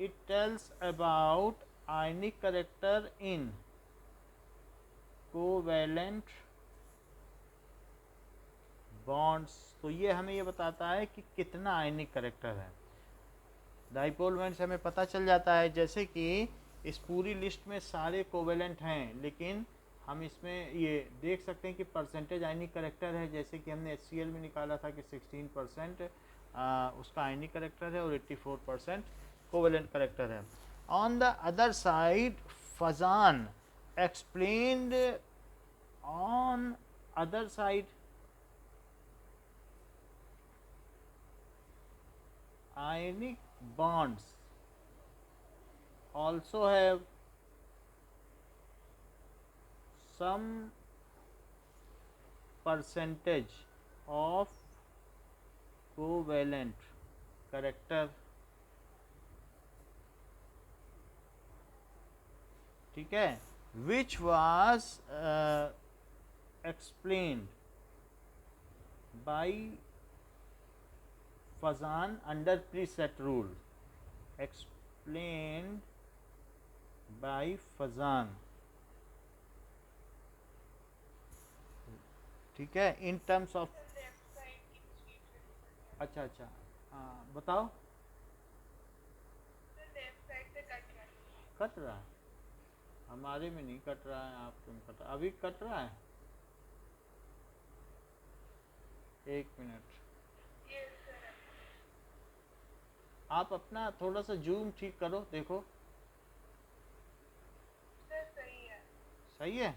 it tells about ionic character in covalent bonds। तो ये हमें ये बताता है कि कितना आयनिक करेक्टर है। डाइपोल मोमेंट से हमें पता चल जाता है, जैसे कि इस पूरी लिस्ट में सारे कोवेलेंट हैं, लेकिन हम इसमें ये देख सकते हैं कि परसेंटेज आयनिक करेक्टर है, जैसे कि हमने HCl में निकाला था कि 16% उसका आयनिक करेक्टर है और 84% कोवेलेंट करेक्टर है। On the other side Fajans explained on other side ionic bonds also have some percentage of covalent character, ठीक है, which was explained by Fazan under preset rule, explained by Fazan, ठीक है, in terms of. अच्छा अच्छा, हाँ बताओ। Cut रहा है, हमारे में नहीं कट रहा है, आपके में कट रहा, अभी कट रहा है। एक मिनट, आप अपना थोड़ा सा जूम ठीक करो, देखो सही है।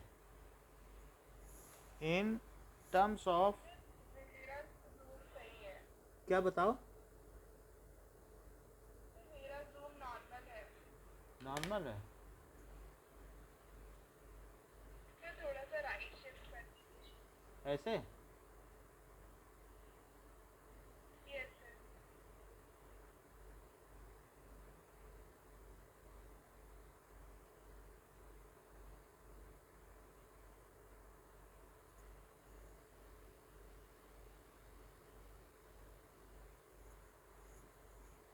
इन टर्म्स ऑफ क्या बताओ, नॉर्मल है। ऐसे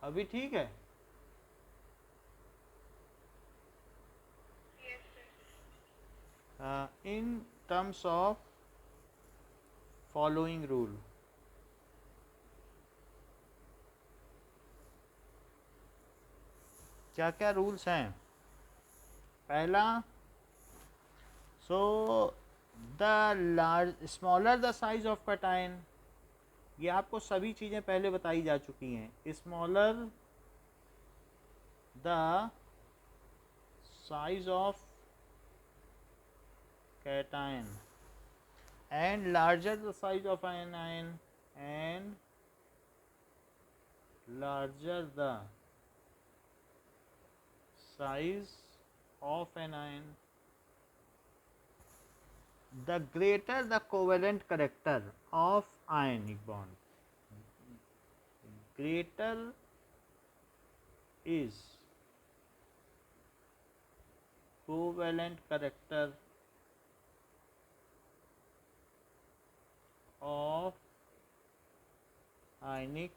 अभी ठीक है। In terms of following rule, क्या क्या रूल्स हैं। पहला, so the large smaller the size of cation, ये आपको सभी चीज़ें पहले बताई जा चुकी हैं। Smaller the size of cation and larger the size of anion and larger the size of anion, the greater the covalent character of ionic bond, greater is covalent character of ionic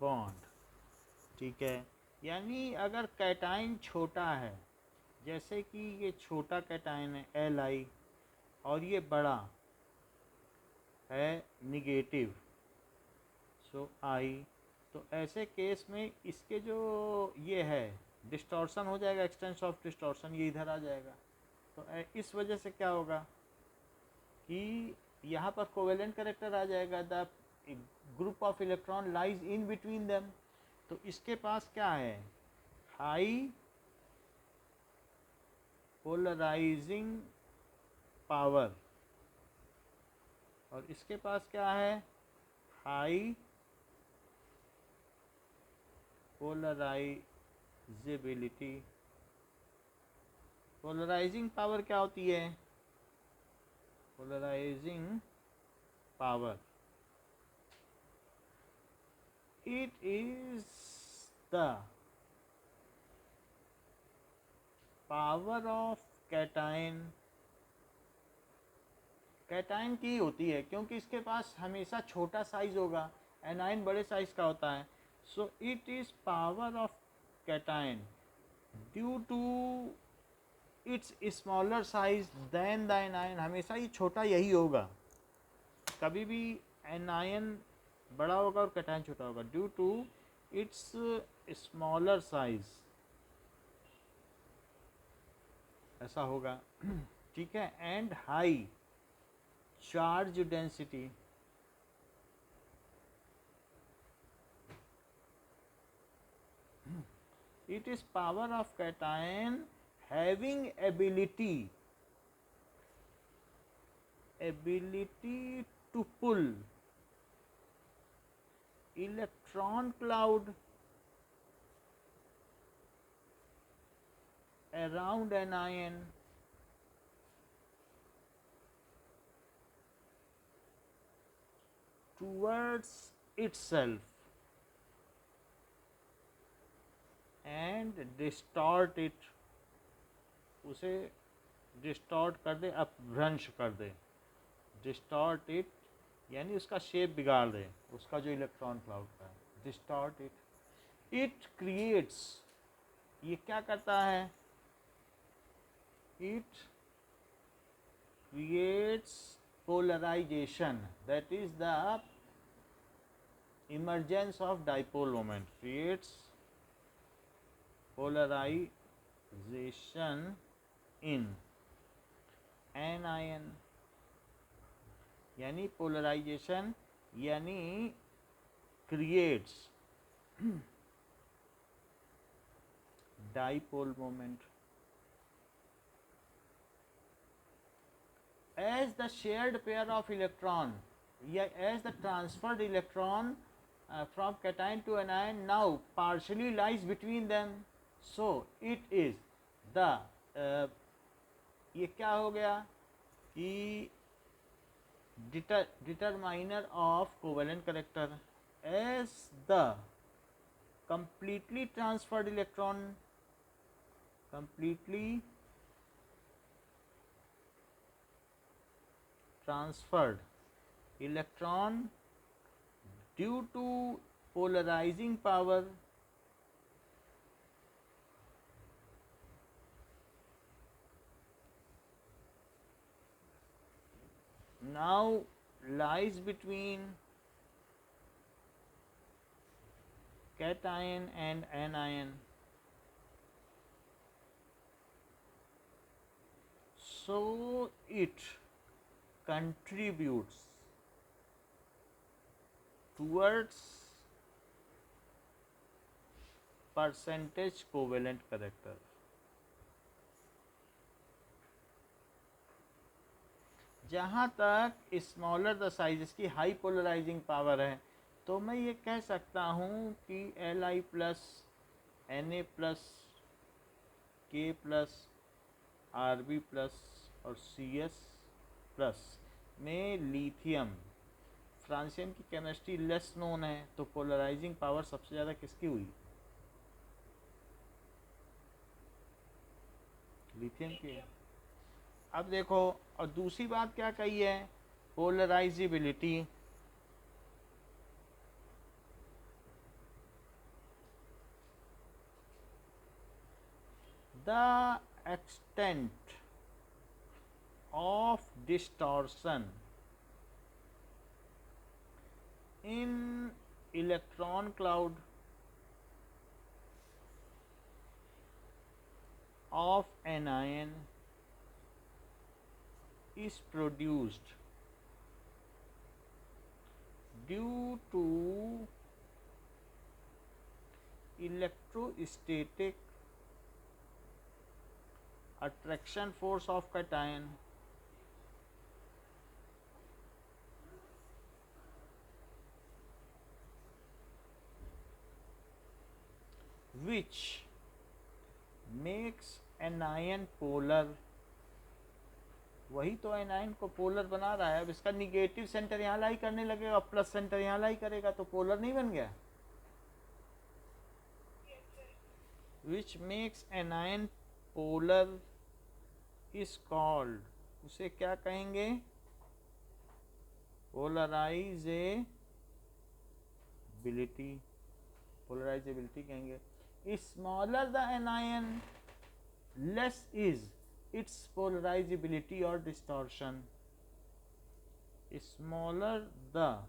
bond, ठीक है। यानी अगर cation छोटा है, जैसे कि ये छोटा कैटाइन है Li और ये बड़ा है निगेटिव, सो I, तो ऐसे केस में इसके जो ये है डिस्टॉर्शन हो जाएगा, एक्सटेंस ऑफ डिस्टॉर्शन ये इधर आ जाएगा। तो इस वजह से क्या होगा कि यहाँ पर कोवेलेंट करेक्टर आ जाएगा, the group of electron lies in between them. तो इसके पास क्या है, हाई पोलराइजिंग पावर, और इसके पास क्या है, हाई पोलराइजेबिलिटी। पोलराइजिंग पावर क्या होती है, polarising power, it is the power of cation, cation की होती है, क्योंकि इसके पास हमेशा छोटा साइज होगा, एनाइन बड़े साइज का होता है। So it is power of cation due to its smaller size than the anion. हमेशा ये छोटा यही होगा, कभी भी एनायन बड़ा होगा और कैटायन छोटा होगा, due to its smaller size, ऐसा होगा। ठीक है। And high charge density, it is power of cation having ability to pull electron cloud around an ion towards itself and distort it, उसे डिस्टॉर्ट कर दे, अपभ्रंश कर दे। डिस्टॉर्ट इट यानी उसका शेप बिगाड़ दे, उसका जो इलेक्ट्रॉन क्लाउड का है, डिस्टॉर्ट इट। इट क्रिएट्स, ये क्या करता है, it creates polarisation, that is the emergence of dipole moment, creates polarization in anion, यानी पोलराइजेशन यानी creates dipole moment। as the shared pair of electron, as the transferred electron from cation to anion now partially lies between them, so it is the ये क्या हो गया कि determiner of covalent character, as the completely transferred electron due to polarizing power now lies between cation and anion, so it contributes towards percentage covalent character। जहाँ तक smaller the size, इसकी high polarising power है, तो मैं ये कह सकता हूँ कि Li प्लस Na प्लस के प्लस Rb प्लस और Cs प्लस में लिथियम, फ्रांसियन की केमिस्ट्री लेस नोन है, तो पोलराइजिंग पावर सबसे ज़्यादा किसकी हुई, लिथियम की। अब देखो, और दूसरी बात क्या कही है, polarisability. The extent of distortion in electron cloud of anion is produced due to electrostatic attraction force of cation which makes anion polar। वही तो एनायन को पोलर बना रहा है। अब इसका निगेटिव सेंटर यहाँ लाई करने लगेगा, प्लस सेंटर यहाँ लाई करेगा, तो पोलर नहीं बन गया। Which makes anion polar is called, उसे क्या कहेंगे, पोलराइजेबिलिटी। पोलराइजेबिलिटी कहेंगे। Smaller the anion less is its polarizability और distortion. Smaller the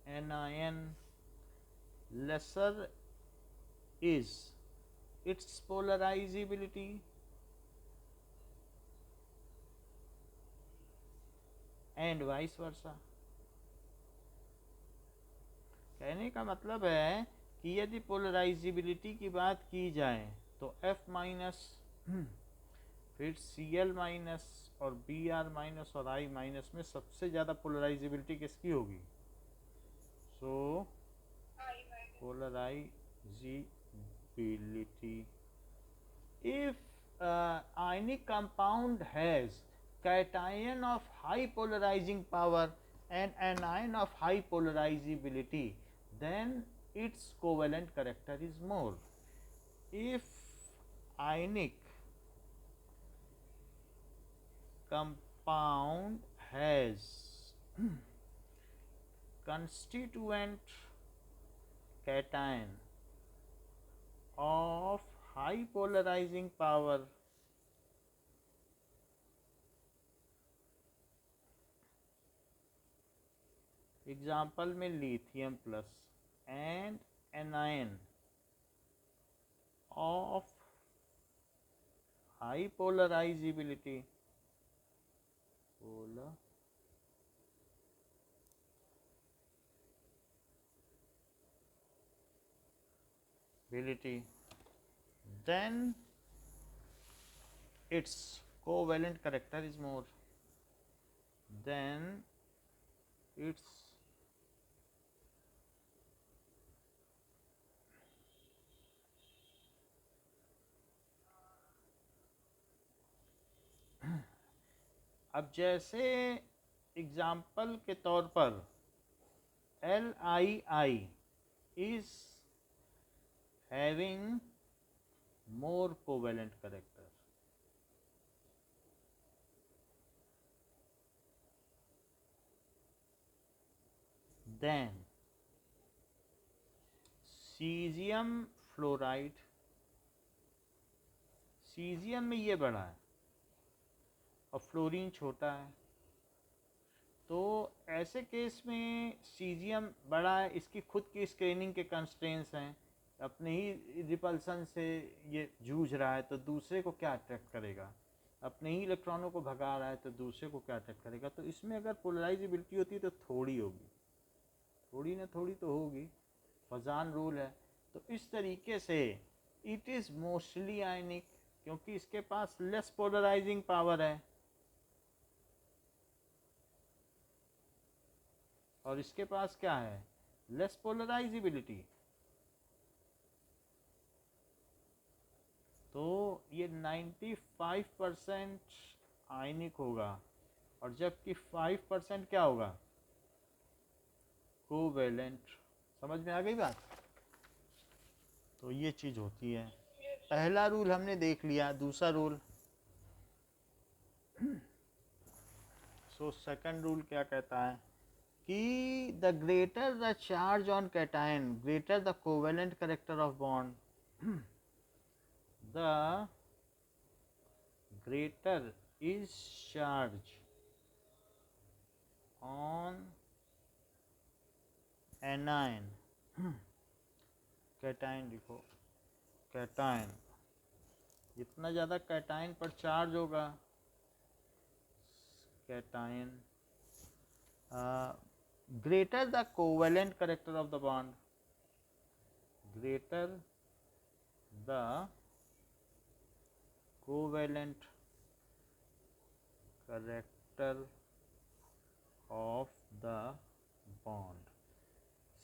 anion lesser is its polarizability and vice versa। कहने का मतलब है कि यदि पोलराइजेबिलिटी की बात की जाए तो F माइनस फिर Cl माइनस और Br माइनस और I माइनस में सबसे ज़्यादा पोलराइजेबिलिटी किसकी होगी? सो polarizability, if ionic compound has cation of high polarizing power and anion of high polarizability, then its covalent character is more. If ionic compound has constituent cation of high polarizing power example में lithium plus and anion of high polarizability then its covalent character is more than its अब जैसे example के तौर पर LiI is having more covalent character than cesium fluoride। Caesium में ये बड़ा है और फ्लोरीन छोटा है, तो ऐसे केस में सीजियम बड़ा है, इसकी खुद की स्क्रीनिंग के कंस्ट्रेंट्स हैं, अपने ही रिपल्सन से ये जूझ रहा है, तो दूसरे को क्या अट्रैक्ट करेगा? अपने ही इलेक्ट्रॉनों को भगा रहा है तो दूसरे को क्या अट्रैक्ट करेगा? तो इसमें अगर पोलराइजेबिलिटी होती तो थोड़ी होगी, थोड़ी ना थोड़ी तो होगी, फजान रूल है। तो इस तरीके से इट इज़ मोस्टली आयनिक, क्योंकि इसके पास लेस पोलराइजिंग पावर है और इसके पास क्या है? Less polarisability. तो ये 95% आयनिक होगा और जबकि 5% क्या होगा? कोवेलेंट। समझ में आ गई बात? तो ये चीज़ होती है। पहला रूल हमने देख लिया, दूसरा रूल सो सेकंड रूल क्या कहता है कि the greater the charge on cation greater the covalent character of bond, the greater is charge on anion. Cation लिखो, कैटायन जितना ज़्यादा कैटायन पर चार्ज होगा, cation greater the covalent character of the bond, greater the covalent character of the bond।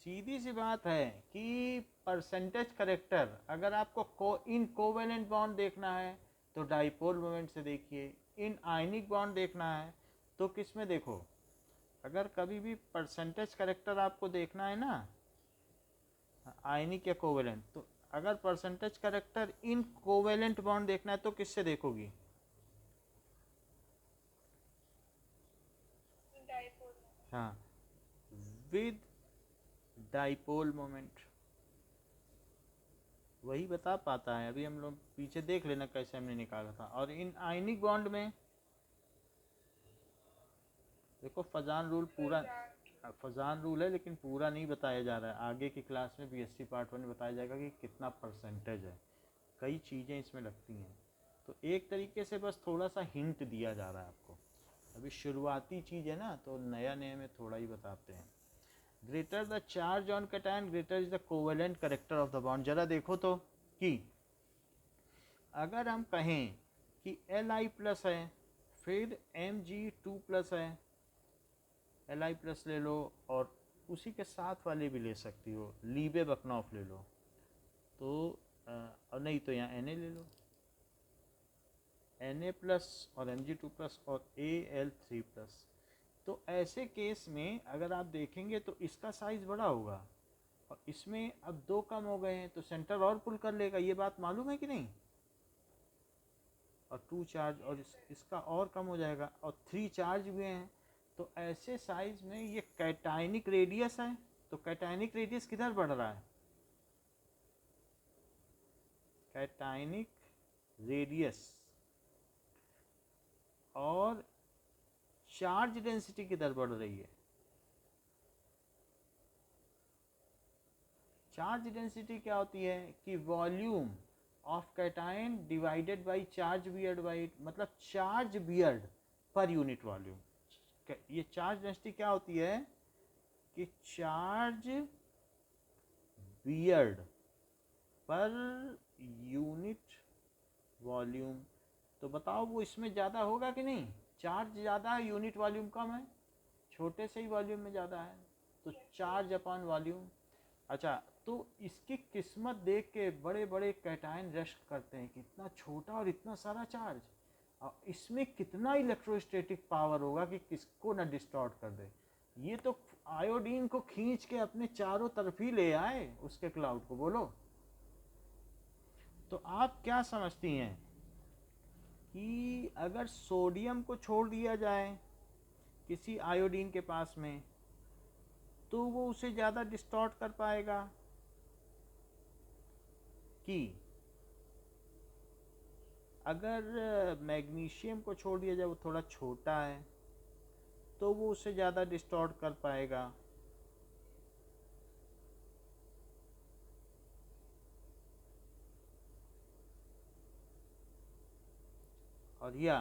सीधी सी बात है कि percentage character, अगर आपको इन कोवेलेंट बॉन्ड देखना है तो डाइपोल मोमेंट से देखिए, इन आयनिक बॉन्ड देखना है तो किस में देखो? अगर कभी भी परसेंटेज करेक्टर आपको देखना है ना आयनिक या कोवेलेंट, तो अगर percentage character in covalent bond देखना है तो किससे देखोगी? हाँ, विद डाइपोल मोमेंट वही बता पाता है। अभी हम लोग पीछे देख लेना कैसे हमने निकाला था। और इन आयनिक बॉन्ड में देखो फजान रूल पूरा, फजान रूल है लेकिन पूरा नहीं बताया जा रहा है। आगे की क्लास में बीएससी पार्ट 1 में बताया जाएगा कि कितना परसेंटेज है, कई चीज़ें इसमें लगती हैं। तो एक तरीके से बस थोड़ा सा हिंट दिया जा रहा है आपको, अभी शुरुआती चीज़ है ना, तो नया नया में थोड़ा ही बताते हैं। Greater the charge on cation greater is the covalent character of the bond. जरा देखो तो कि अगर हम कहें कि Li प्लस है, फिर Mg2 प्लस है, Li प्लस ले लो और उसी के साथ वाले भी ले सकती हो, लीबे बकनॉफ ले लो, तो और नहीं तो यहाँ Na ले लो, Na प्लस और Mg2 प्लस और Al3 प्लस। तो ऐसे केस में अगर आप देखेंगे तो इसका साइज़ बड़ा होगा और इसमें अब 2 कम हो गए हैं, तो सेंटर और पुल कर लेगा, ये बात मालूम है कि नहीं। और 2 चार्ज और इसका और कम हो जाएगा, और 3 चार्ज भी हैं। तो ऐसे साइज में ये कैटायनिक रेडियस है, तो कैटायनिक रेडियस किधर बढ़ रहा है, कैटायनिक रेडियस और चार्ज डेंसिटी किधर बढ़ रही है। चार्ज डेंसिटी क्या होती है कि volume of cation divided by charge beared by, मतलब चार्ज बियर्ड पर यूनिट वॉल्यूम। ये चार्ज डेंसिटी क्या होती है कि चार्ज बियर्ड पर यूनिट वॉल्यूम। तो बताओ वो इसमें ज़्यादा होगा कि नहीं, चार्ज ज़्यादा है यूनिट वॉल्यूम कम है, छोटे से ही वॉल्यूम में ज़्यादा है, तो चार्ज अपॉन वॉल्यूम। अच्छा, तो इसकी किस्मत देख के बड़े बड़े कैटायन रश्क करते हैं कि इतना छोटा और इतना सारा चार्ज, और इसमें कितना इलेक्ट्रोस्टैटिक पावर होगा कि किसको ना डिस्टॉर्ट कर दे। ये तो आयोडीन को खींच के अपने चारों तरफ ही ले आए उसके क्लाउड को। बोलो तो आप क्या समझती हैं कि अगर सोडियम को छोड़ दिया जाए किसी आयोडीन के पास में, तो वो उसे ज़्यादा डिस्टॉर्ट कर पाएगा कि अगर मैग्नीशियम को छोड़ दिया जाए, वो थोड़ा छोटा है, तो वो उसे ज़्यादा डिस्टॉर्ट कर पाएगा। और या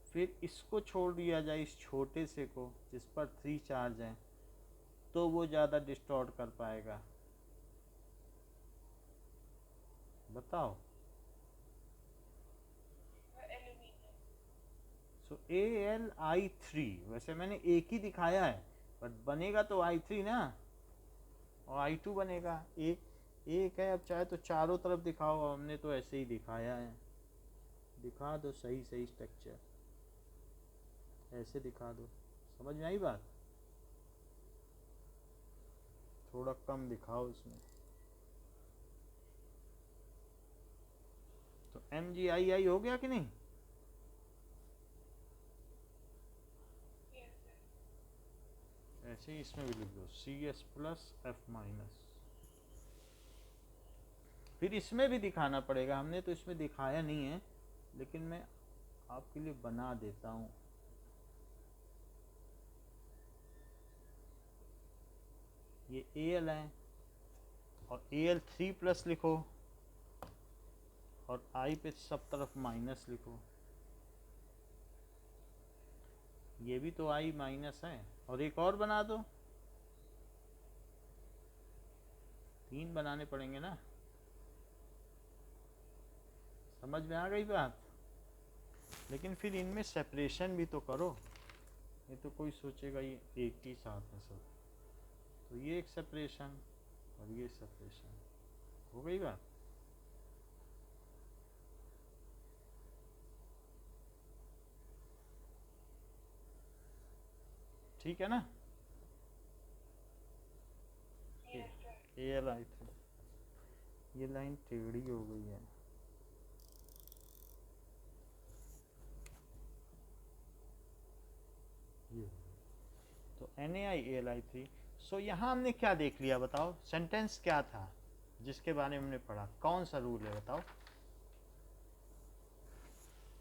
फिर इसको छोड़ दिया जाए, इस छोटे से को जिस पर 3 चार्ज हैं, तो वो ज़्यादा डिस्टॉर्ट कर पाएगा। बताओ। सो Al(I3), वैसे मैंने एक ही दिखाया है, बट बनेगा तो I3 ना, और I2 बनेगा। एक है, अब चाहे तो चारों तरफ दिखाओ, हमने तो ऐसे ही दिखाया है। दिखा दो सही सही स्ट्रक्चर, ऐसे दिखा दो। समझ में आई बात, थोड़ा कम दिखाओ इसमें। तो MgII हो गया कि नहीं। ऐसे ही इसमें भी लिख दो CS प्लस F माइनस। फिर इसमें भी दिखाना पड़ेगा, हमने तो इसमें दिखाया नहीं है, लेकिन मैं आपके लिए बना देता हूँ। ये Al है और Al3 प्लस लिखो, और I पे सब तरफ माइनस लिखो। ये भी तो I माइनस है, और एक और बना दो, 3 बनाने पड़ेंगे ना। समझ में आ गई बात। लेकिन फिर इनमें सेपरेशन भी तो करो, ये तो कोई सोचेगा ये एक ही साथ है सब। तो ये एक सेपरेशन और ये सेपरेशन, हो गई बात। ठीक है ना। Al(I3), ये लाइन टेढ़ी हो गई है। ये तो NaI Al(I3). सो यहाँ हमने क्या देख लिया बताओ, सेंटेंस क्या था जिसके बारे में हमने पढ़ा, कौन सा रूल है बताओ,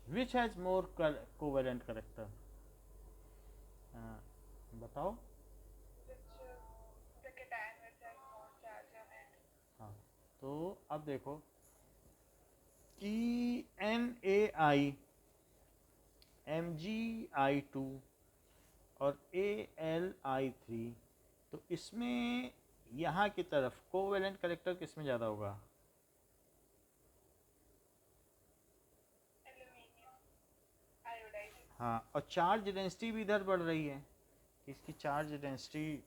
which has more covalent character, बताओ। हाँ, तो अब देखो ENAI MgI2 और ALI3, तो इसमें यहाँ की तरफ कोवेलेंट करेक्टर किसमें ज़्यादा होगा, हाँ, और चार्ज डेंसिटी भी इधर बढ़ रही है, इसकी चार्ज डेंसिटी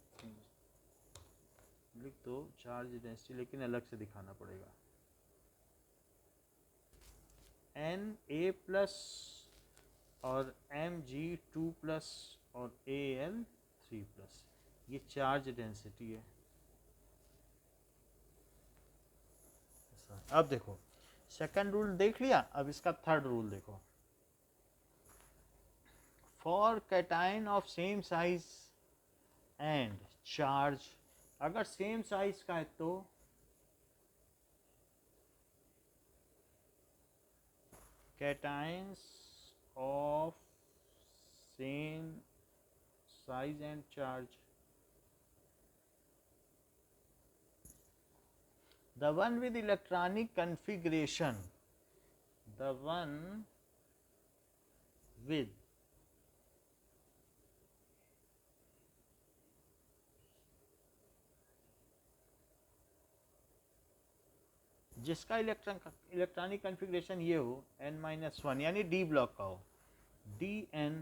लिख दो, चार्ज डेंसिटी लेकिन अलग से दिखाना पड़ेगा, Na+ और Mg2+ और Al3+, ये चार्ज डेंसिटी है। अब देखो सेकंड रूल देख लिया, अब इसका थर्ड रूल देखो, for cation of same size and charge, अगर सेम साइज का है तो cations of same size and charge, the one with electronic configuration, the one with जिसका इलेक्ट्रॉनिक कन्फिग्रेशन ये हो n-1 यानी डी ब्लॉक का हो, Dn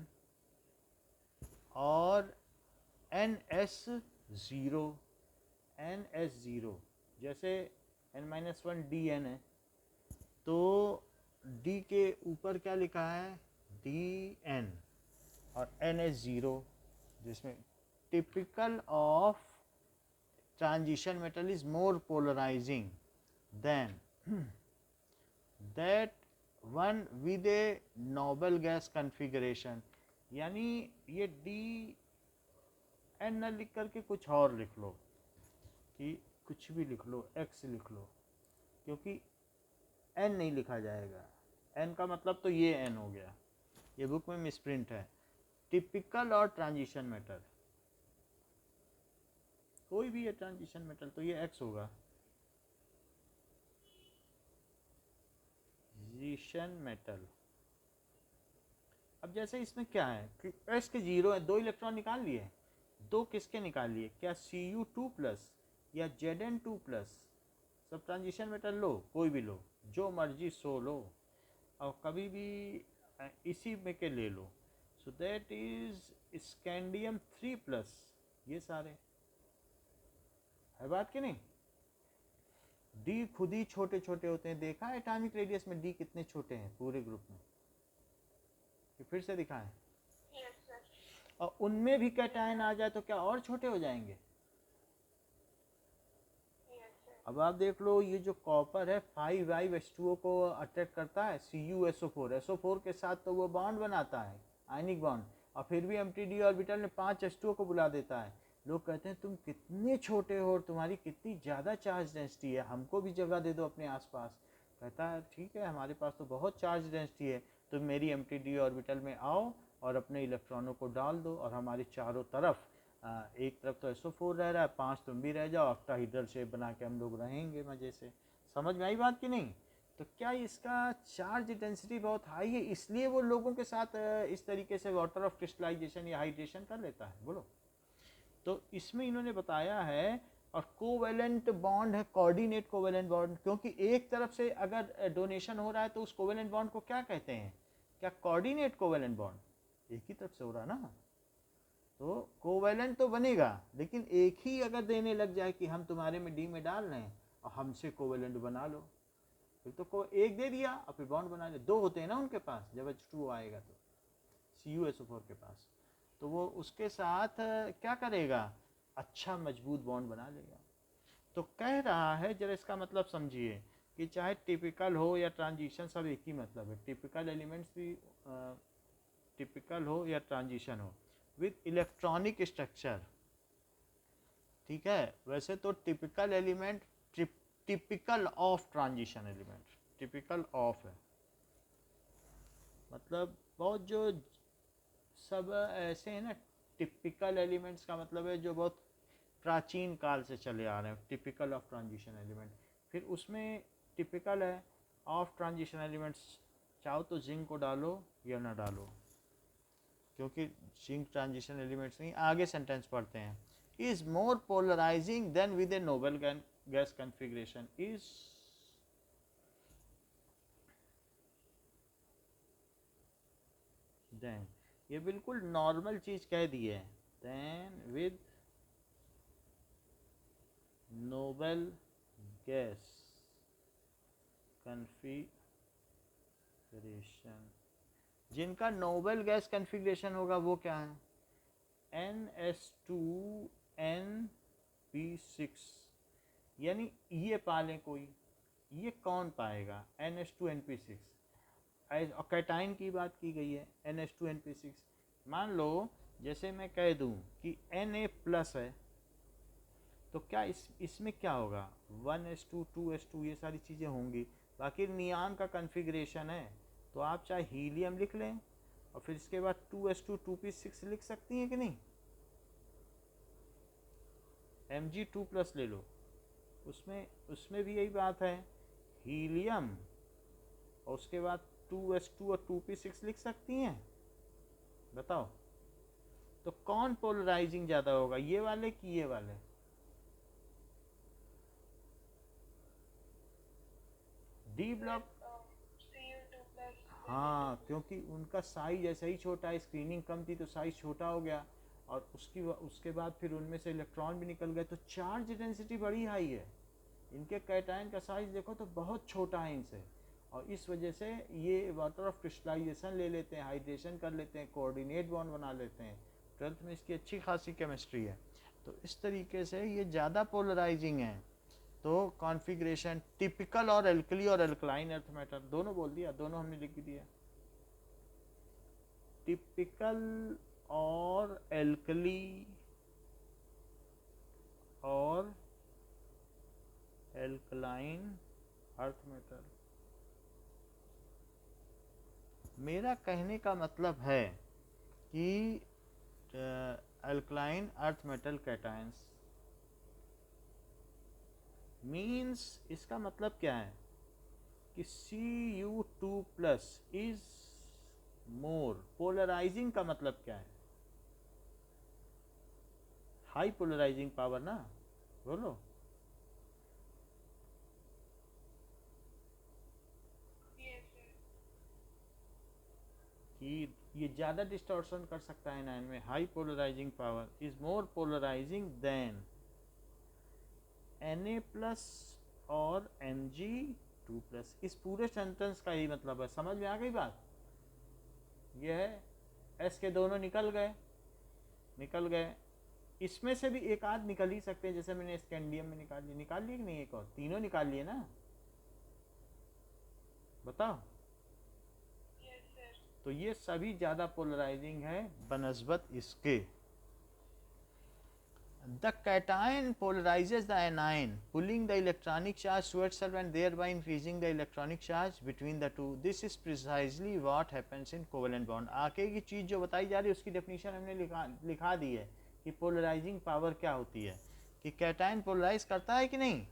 और ns0, जैसे n-1 Dn है तो D के ऊपर क्या लिखा है Dn और ns0, जिसमें typical of transition metal is more polarising than that one with a noble gas configuration, यानी ये Dn न लिख करके कुछ और लिख लो, कि कुछ भी लिख लो, x लिख लो, क्योंकि n नहीं लिखा जाएगा, n का मतलब तो ये n हो गया, ये बुक में मिसप्रिंट है। टिपिकल और ट्रांजिशन मेटल, कोई भी है ट्रांजिशन मेटल तो ये x होगा, ट्रांजिशन मेटल। अब जैसे इसमें क्या है कि s के 0 है, 2 इलेक्ट्रॉन निकाल लिए, 2 किसके निकाल लिए, क्या Cu2+ या Zn2+, सब ट्रांजिशन मेटल लो, कोई भी लो, जो मर्जी सो लो, और कभी भी इसी में के ले लो, सो दैट इज स्कैंडियम 3+, ये सारे है बात कि नहीं। डी खुद ही छोटे छोटे होते हैं, देखा है एटॉमिक रेडियस में डी कितने छोटे हैं पूरे ग्रुप में, कि फिर से दिखाएं, और उनमें भी कैटायन आ जाए तो क्या और छोटे हो जाएंगे। अब आप देख लो, ये जो कॉपर है 5H2O को अट्रैक्ट करता है, CuSO4, SO4 के साथ तो वो बॉन्ड बनाता है, आयनिक बॉन्ड, और फिर भी MTD ऑर्बिटल में 5H2O को बुला देता है। लोग कहते हैं तुम कितने छोटे हो और तुम्हारी कितनी ज़्यादा चार्ज डेंसिटी है, हमको भी जगह दे दो अपने आसपास। कहता है ठीक है, हमारे पास तो बहुत चार्ज डेंसिटी है, तुम मेरी MTD ऑर्बिटल में आओ और अपने इलेक्ट्रॉनों को डाल दो, और हमारे चारों तरफ एक तरफ तो SO4 रह रहा है, 5 तुम भी रह जाओ, ऑक्टाहीड्रल शेप बना के हम लोग रहेंगे मज़े से। समझ में आई बात कि नहीं। तो क्या इसका चार्ज डेंसिटी बहुत हाई है, इसलिए वो लोगों के साथ इस तरीके से वाटर ऑफ क्रिस्टलाइजेशन या हाइड्रेशन कर लेता है, बोलो। तो इसमें इन्होंने बताया है, और कोवेलेंट बॉन्ड है, कोऑर्डिनेट कोवेलेंट बॉन्ड, क्योंकि एक तरफ से अगर डोनेशन हो रहा है तो उस कोवेलेंट बॉन्ड को क्या कहते हैं, क्या कोऑर्डिनेट कोवेलेंट बॉन्ड, एक ही तरफ से हो रहा ना, तो कोवेलेंट तो बनेगा, लेकिन एक ही अगर देने लग जाए कि हम तुम्हारे में डी में डाल रहे हैं और हमसे कोवेलेंट बना लो, फिर तो को एक दे दिया और फिर बॉन्ड बना ले, 2 होते हैं ना उनके पास, जब H2O आएगा तो CuSO4 के पास, तो वो उसके साथ क्या करेगा, अच्छा मजबूत बॉन्ड बना लेगा। तो कह रहा है, जरा इसका मतलब समझिए, कि चाहे टिपिकल हो या ट्रांजिशन, सब एक ही मतलब है, टिपिकल एलिमेंट्स भी टिपिकल हो या ट्रांजिशन हो, विद इलेक्ट्रॉनिक स्ट्रक्चर, ठीक है। वैसे तो typical element typical of transition element, typical of है मतलब बहुत जो सब ऐसे हैं ना, टिपिकल एलिमेंट्स का मतलब है जो बहुत प्राचीन काल से चले आ रहे हैं, टिपिकल ऑफ ट्रांजिशन एलिमेंट। फिर उसमें टिपिकल है ऑफ ट्रांजिशन एलिमेंट्स, चाहो तो जिंक को डालो या ना डालो, क्योंकि जिंक ट्रांजिशन एलिमेंट्स नहीं। आगे सेंटेंस पढ़ते हैं। Is more polarising than with a noble gas configuration is, then ये बिल्कुल नॉर्मल चीज कह दी है, than with noble gas configuration. जिनका नोबल गैस कॉन्फ़िगरेशन होगा वो क्या है, NH2NP6, यानी ये पालें कोई, ये कौन पाएगा NH2NP6। और कैटाइन की बात की गई है NH2NP6। मान लो जैसे मैं कह दूं कि Na प्लस है, तो क्या इसमें क्या होगा 1s2 2s2 ये सारी चीज़ें होंगी। बाकी नियान का कन्फिग्रेशन है, तो आप चाहे हीलियम लिख लें और फिर इसके बाद 2s2 2p6 लिख सकती हैं कि नहीं। Mg2+ ले लो, उसमें उसमें भी यही बात है, हीलियम और उसके बाद 2s2 और 2p6 लिख सकती हैं। बताओ तो कौन पोलराइजिंग ज़्यादा होगा, ये वाले कि ये वाले। डी ब्लॉक, हाँ क्योंकि उनका साइज ऐसा ही छोटा है, स्क्रीनिंग कम थी तो साइज छोटा हो गया, और उसके बाद फिर उनमें से इलेक्ट्रॉन भी निकल गए, तो चार्ज डेंसिटी बड़ी हाई है। इनके कैटायन का साइज देखो तो बहुत छोटा है इनसे, और इस वजह से ये वाटर ऑफ क्रिस्टलाइजेशन ले लेते हैं, हाइड्रेशन कर लेते हैं, कोऑर्डिनेट बॉन्ड बना लेते हैं। 12th में इसकी अच्छी खासी केमिस्ट्री है। तो इस तरीके से ये ज़्यादा पोलराइजिंग है। तो कॉन्फ़िगरेशन टिपिकल और एल्कली और एल्कलाइन अर्थ मैटर दोनों बोल दिया, दोनों हमने लिख दिया। टिपिकल और एल्कली और एल्कलाइन अर्थ मैटर। मेरा कहने का मतलब है कि alkaline earth metal cations means, इसका मतलब क्या है कि Cu2+ इज मोर पोलराइजिंग। का मतलब क्या है, हाई पोलराइजिंग पावर ना, बोलो। कि ये ज़्यादा डिस्टॉर्शन कर सकता है एनायन में, high polarising power is more polarising than Na+ और Mg2+। इस पूरे सेंटेंस का ही मतलब है, समझ में आ गई बात। यह है S के दोनों निकल गए, इसमें से भी एक आध निकल ही सकते हैं, जैसे मैंने स्कैंडियम में निकाल लिए कि नहीं, एक और तीनों निकाल लिए ना, बताओ। तो ये सभी ज़्यादा पोलराइजिंग है बनस्बत इसके। The cation polarizes the anion, pulling the electronic charge to itself and thereby increasing the electronic charge between the two. This is precisely what happens in covalent bond. आगे की चीज़ जो बताई जा रही है उसकी डेफिनेशन हमने लिखा दी है कि पोलराइजिंग पावर क्या होती है, कि कैटायन पोलराइज करता है कि नहीं,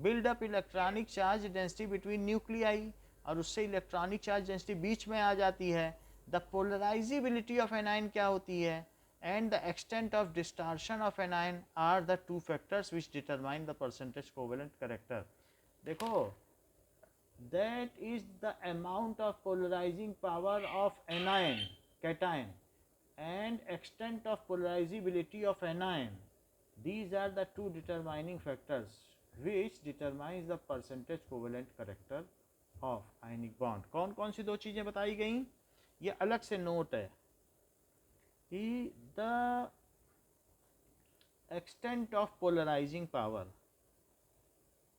build up electronic charge density between nuclei, और उससे इलेक्ट्रॉनिक चार्ज डेंसिटी बीच में आ जाती है। द पोलराइजिबिलिटी ऑफ एनायन क्या होती है, and the extent of distortion of anion are the two factors which determine the percentage covalent character. देखो, that is the amount of polarizing power of anion cation and extent of polarizability of anion. These are the two determining factors which determines the percentage covalent character of ionic bond. कौन कौन सी दो चीज़ें बताई गई, ये अलग से note है कि the extent of polarizing power,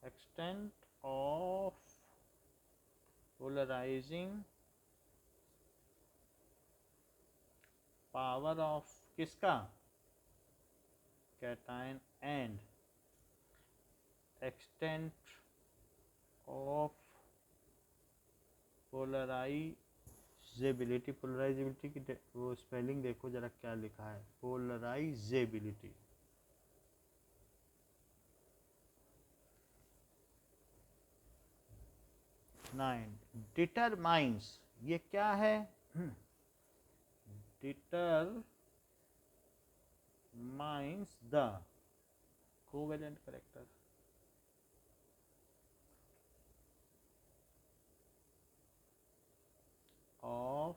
extent of polarizing power of किसका, cation and extent of polarisability, polarisability की वो स्पेलिंग देखो जरा क्या लिखा है, पोलराइजेबिलिटी। नाइन, डिटरमाइंस, ये क्या है? Determines the covalent character of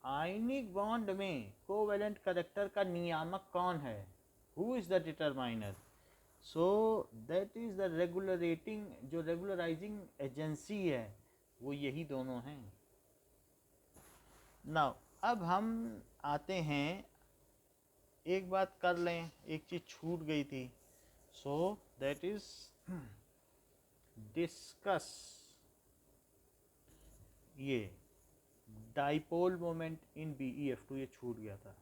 ionic bond में कोवेलेंट करेक्टर का नियामक कौन है? Who is the determiner? So that is the regulating, जो रेगुलराइजिंग एजेंसी है वो यही दोनों हैं। नाउ अब हम आते हैं, एक बात कर लें, एक चीज छूट गई थी, सो दैट इज डिस्कस ये डाइपोल मोमेंट इन BeF2, ये छूट गया था।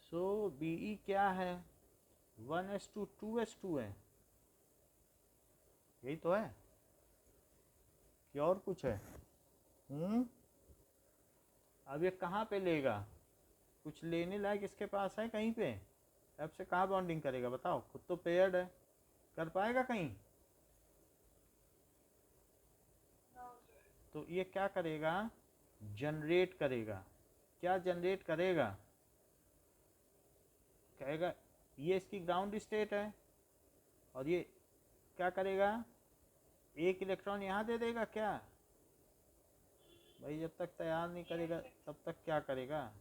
सो BE क्या है? 1s2 2s2 है, यही तो है कि और कुछ है? अब ये कहाँ पे लेगा? कुछ लेने लायक इसके पास है कहीं पे? अब से कहाँ बॉन्डिंग करेगा बताओ? खुद तो पेयर्ड है, कर पाएगा कहीं? तो ये क्या करेगा? जनरेट करेगा। क्या जनरेट करेगा? कहेगा ये इसकी ग्राउंड स्टेट है, और ये क्या करेगा? एक इलेक्ट्रॉन यहाँ दे देगा क्या? भाई जब तक तैयार नहीं करेगा तब तक क्या करेगा?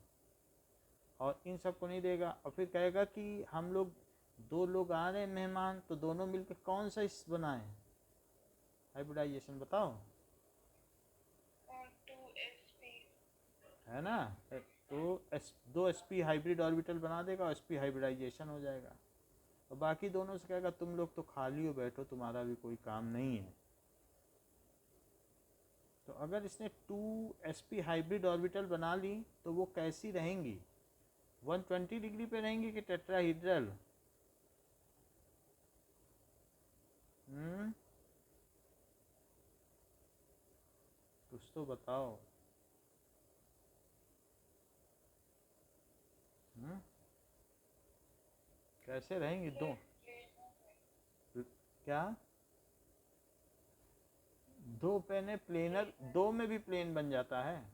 और इन सबको नहीं देगा, और फिर कहेगा कि हम लोग दो लोग आ रहे हैं मेहमान, तो दोनों मिलकर कौन सा इस बनाए हाइब्रिडाइजेशन, बताओ? है ना? तो दो sp हाइब्रिड ऑर्बिटल बना देगा और sp हाइब्रिडाइजेशन हो जाएगा, और बाकी दोनों से कहेगा तुम लोग तो खाली हो बैठो, तुम्हारा भी कोई काम नहीं है। तो अगर इसने 2sp हाइब्रिड ऑर्बिटल बना ली तो वो कैसी रहेंगी? 120 डिग्री पे रहेंगी कि टेट्राहीड्रल? कुछ तो बताओ। कैसे रहेंगी दो? क्या? दो पेन है प्लेनर, दो में भी प्लेन बन जाता है,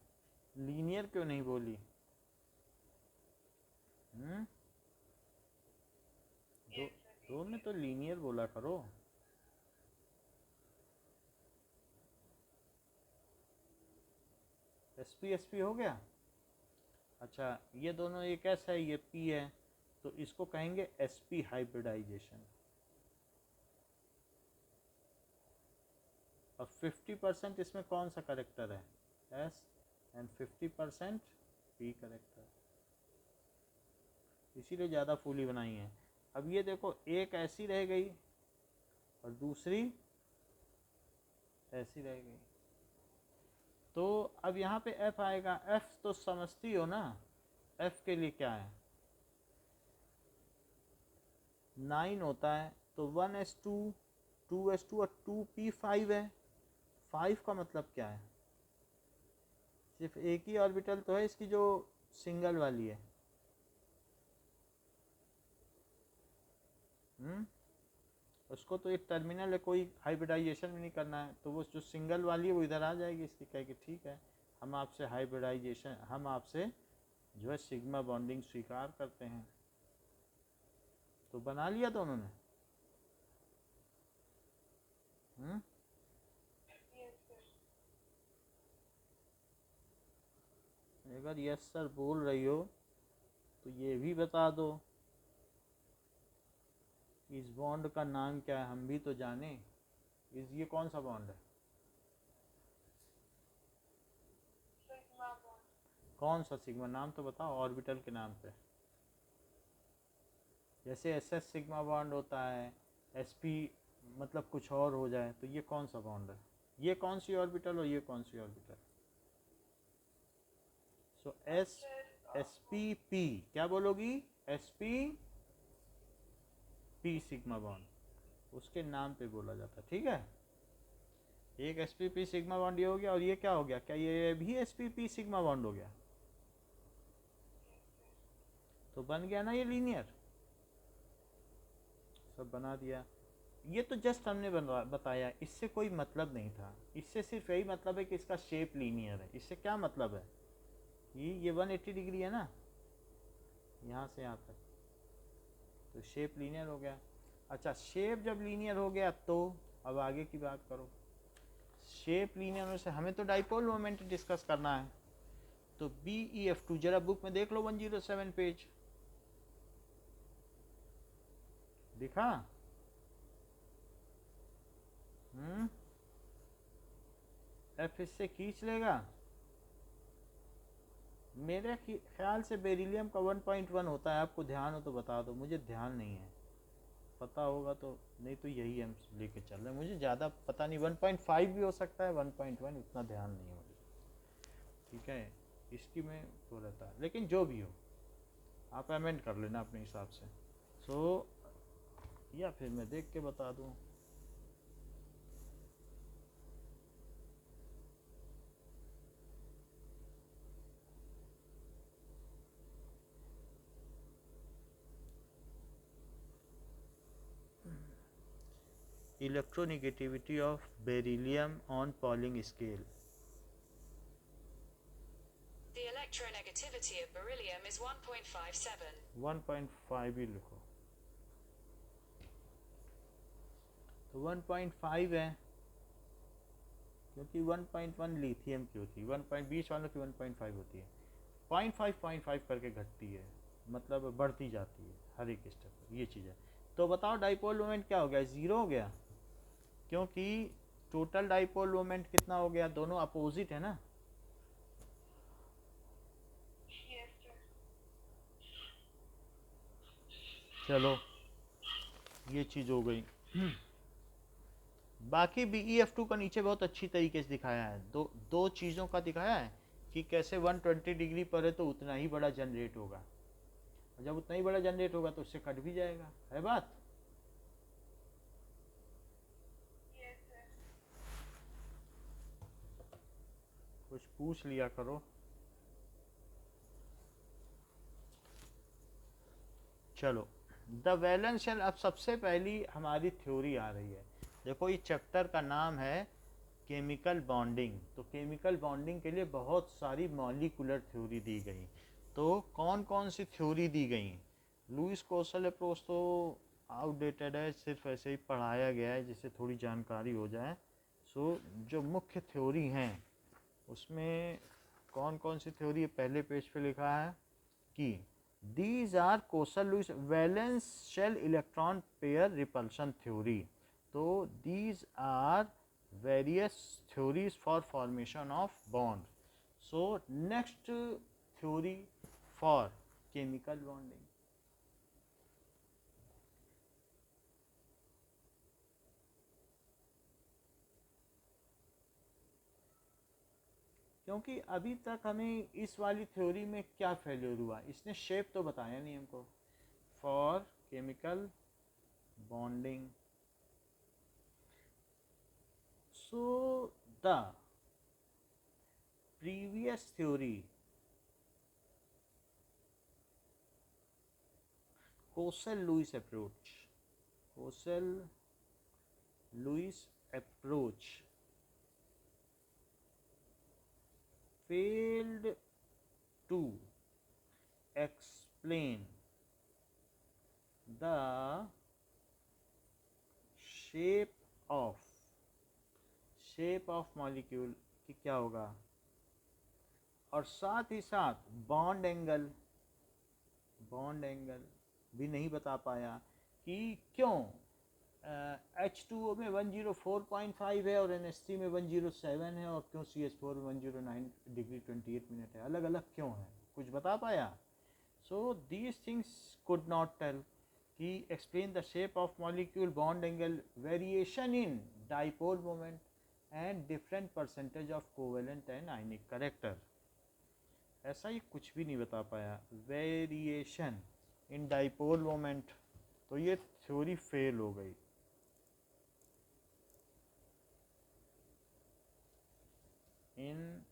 लीनियर क्यों नहीं बोली? दो, दो में तो लीनियर बोला करो। sp हो गया। अच्छा ये दोनों, एक S है ये P है, तो इसको कहेंगे sp हाइब्रिडाइजेशन। अब 50% इसमें कौन सा करेक्टर है? S, एंड 50% P करेक्टर, इसीलिए ज़्यादा फूली बनाई है। अब ये देखो, एक ऐसी रह गई और दूसरी ऐसी रह गई, तो अब यहाँ पे F आएगा। F तो समझती हो ना, F के लिए क्या है? 9 होता है, तो 1s2 2s2 और 2p 5 है। 5 का मतलब क्या है? सिर्फ एक ही ऑर्बिटल तो है इसकी जो सिंगल वाली है। उसको तो एक टर्मिनल है, कोई हाइब्रिडाइजेशन भी नहीं करना है, तो वो जो सिंगल वाली है वो इधर आ जाएगी इसकी, कहेगी ठीक है हम आपसे हाइब्रिडाइजेशन, हम आपसे जो है सिग्मा बॉन्डिंग स्वीकार करते हैं। तो बना लिया दोनों ने। अगर यस सर बोल रही हो तो ये भी बता दो इस बॉन्ड का नाम क्या है, हम भी तो जाने। ये कौन सा बॉन्ड है? कौन सा सिग्मा? नाम तो बताओ ऑर्बिटल के नाम पे। जैसे SS सिग्मा बॉन्ड होता है, SP मतलब कुछ और हो जाए, तो ये कौन सा बॉन्ड है? ये कौन सी ऑर्बिटल और ये कौन सी orbital? So S P P क्या बोलोगी, S P P sigma bond उसके नाम पे बोला जाता है, ठीक है। एक S P P sigma bond ये हो गया, और ये क्या हो गया, क्या ये भी S P P sigma bond हो गया, तो बन गया ना ये लीनियर, सब बना दिया। ये तो जस्ट हमने बताया, इससे कोई मतलब नहीं था, इससे सिर्फ यही मतलब है कि इसका शेप लीनियर है। इससे क्या मतलब है कि ये 180 डिग्री है ना, यहाँ से यहाँ तक, तो शेप लीनियर हो गया। अच्छा, शेप जब लीनियर हो गया तो अब आगे की बात करो। शेप लीनियर होने से हमें तो डाइपोल मोमेंट डिस्कस करना है, तो BeF2 जरा बुक में देख लो 107 पेज, दिखा? एफ इससे खींच लेगा। मेरे ख्याल से बेरिलियम का 1.1 होता है, आपको ध्यान हो तो बता दो, मुझे ध्यान नहीं है, पता होगा तो, नहीं तो यही हम लेके चल रहे हैं, मुझे ज़्यादा पता नहीं, 1.5 भी हो सकता है, 1.1 उतना ध्यान नहीं है मुझे, ठीक है। इसकी में तो रहता है, लेकिन जो भी हो आप अमेंड कर लेना अपने हिसाब से। सो या फिर मैं देख के बता दूँ। Electronegativity of beryllium on Pauling scale. The electronegativity of beryllium is 1.57. 1.5 ही लिखो, तो 1.5 है, क्योंकि 1.1 लिथियम की होती है, 1.20 वालों की 1.5 होती है, 0.5 करके घटती है, मतलब बढ़ती जाती है हर एक स्टेप पर, ये चीज़ है। तो बताओ डाइपोल मोमेंट क्या हो गया, ज़ीरो हो गया, क्योंकि टोटल डाइपोल मोमेंट कितना हो गया, दोनों अपोजिट है ना। चलो ये चीज़ हो गई। बाकी BeF2 का नीचे बहुत अच्छी तरीके से दिखाया है, दो चीज़ों का दिखाया है कि कैसे 120 डिग्री पर है तो उतना ही बड़ा जनरेट होगा, और जब उतना ही बड़ा जनरेट होगा तो उससे कट भी जाएगा, है बात। कुछ पूछ लिया करो। चलो द वैलेंस शेल, अब सबसे पहली हमारी थ्योरी आ रही है। देखो ये चैप्टर का नाम है केमिकल बॉन्डिंग, तो केमिकल बॉन्डिंग के लिए बहुत सारी मॉलिकुलर थ्योरी दी गई। तो कौन कौन सी थ्योरी दी गई, लुईस कोसल अप्रोच तो आउटडेटेड है, सिर्फ ऐसे ही पढ़ाया गया है जिससे थोड़ी जानकारी हो जाए। सो जो मुख्य थ्योरी हैं उसमें कौन कौन सी थ्योरी है, पहले पेज पे लिखा है कि these are Kossel Lewis valence shell electron pair repulsion theory. तो these are various theories for formation of bond. So next theory for chemical bonding, क्योंकि अभी तक हमें इस वाली थ्योरी में क्या फेल्योर हुआ, इसने शेप तो बताया नहीं हमको। For chemical bonding, so the previous theory Kossel Lewis approach, Kossel Lewis approach failed to explain the shape of molecule कि क्या होगा, और साथ ही साथ बॉन्ड एंगल भी नहीं बता पाया कि क्यों H2O में 104.5 है और NH3 में 107 है, और क्यों CH4 में 109 डिग्री 28 मिनट है, अलग अलग क्यों है, कुछ बता पाया। So these things could not tell कि explain the shape of molecule, bond angle, variation in dipole moment and different percentage of covalent and ionic character, ऐसा ये कुछ भी नहीं बता पाया। वेरिएशन इन डाइपोल मोमेंट, तो ये थ्योरी फेल हो गई। इन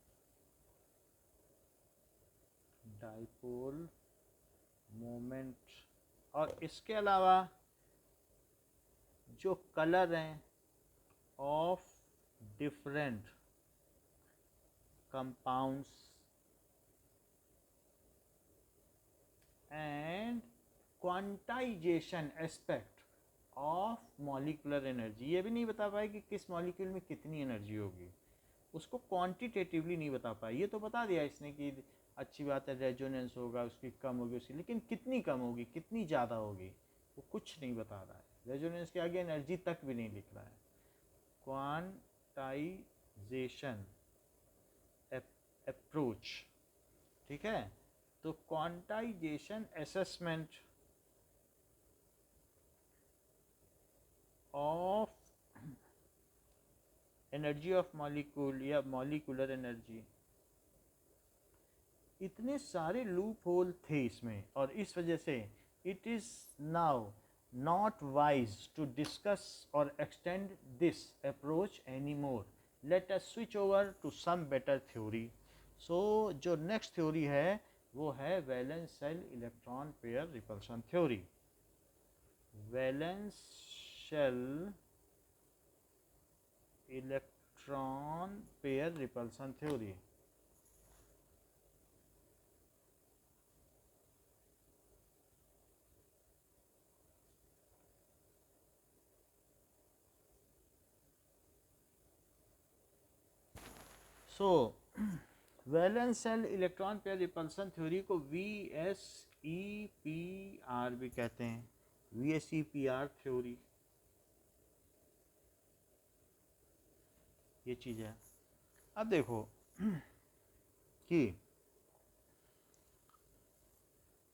डाइपोल मोमेंट, और इसके अलावा जो कलर हैं of different compounds and quantization aspect of molecular energy, ये भी नहीं बता पाए कि किस मॉलिक्यूल में कितनी एनर्जी होगी, उसको क्वांटिटेटिवली नहीं बता पाए। ये तो बता दिया इसने कि अच्छी बात है रेजोनेंस होगा, उसकी कम होगी उसकी, लेकिन कितनी कम होगी कितनी ज़्यादा होगी वो कुछ नहीं बता रहा है। रेजोनेंस के आगे एनर्जी तक भी नहीं लिख रहा है। क्वांटाइजेशन अप्रोच, ठीक है। तो quantization assessment of energy of molecule या मॉलिक्यूलर एनर्जी, इतने सारे लूप होल थे इसमें, और इस वजह से it is now not wise to discuss or extend this approach anymore. Let us switch over to some better theory. So जो next theory है वो है valence shell electron pair repulsion theory. Valence shell electron pair repulsion theory. So valence shell electron pair repulsion theory को VSEPR भी कहते हैं, VSEPR theory, ये चीज़ है। अब देखो कि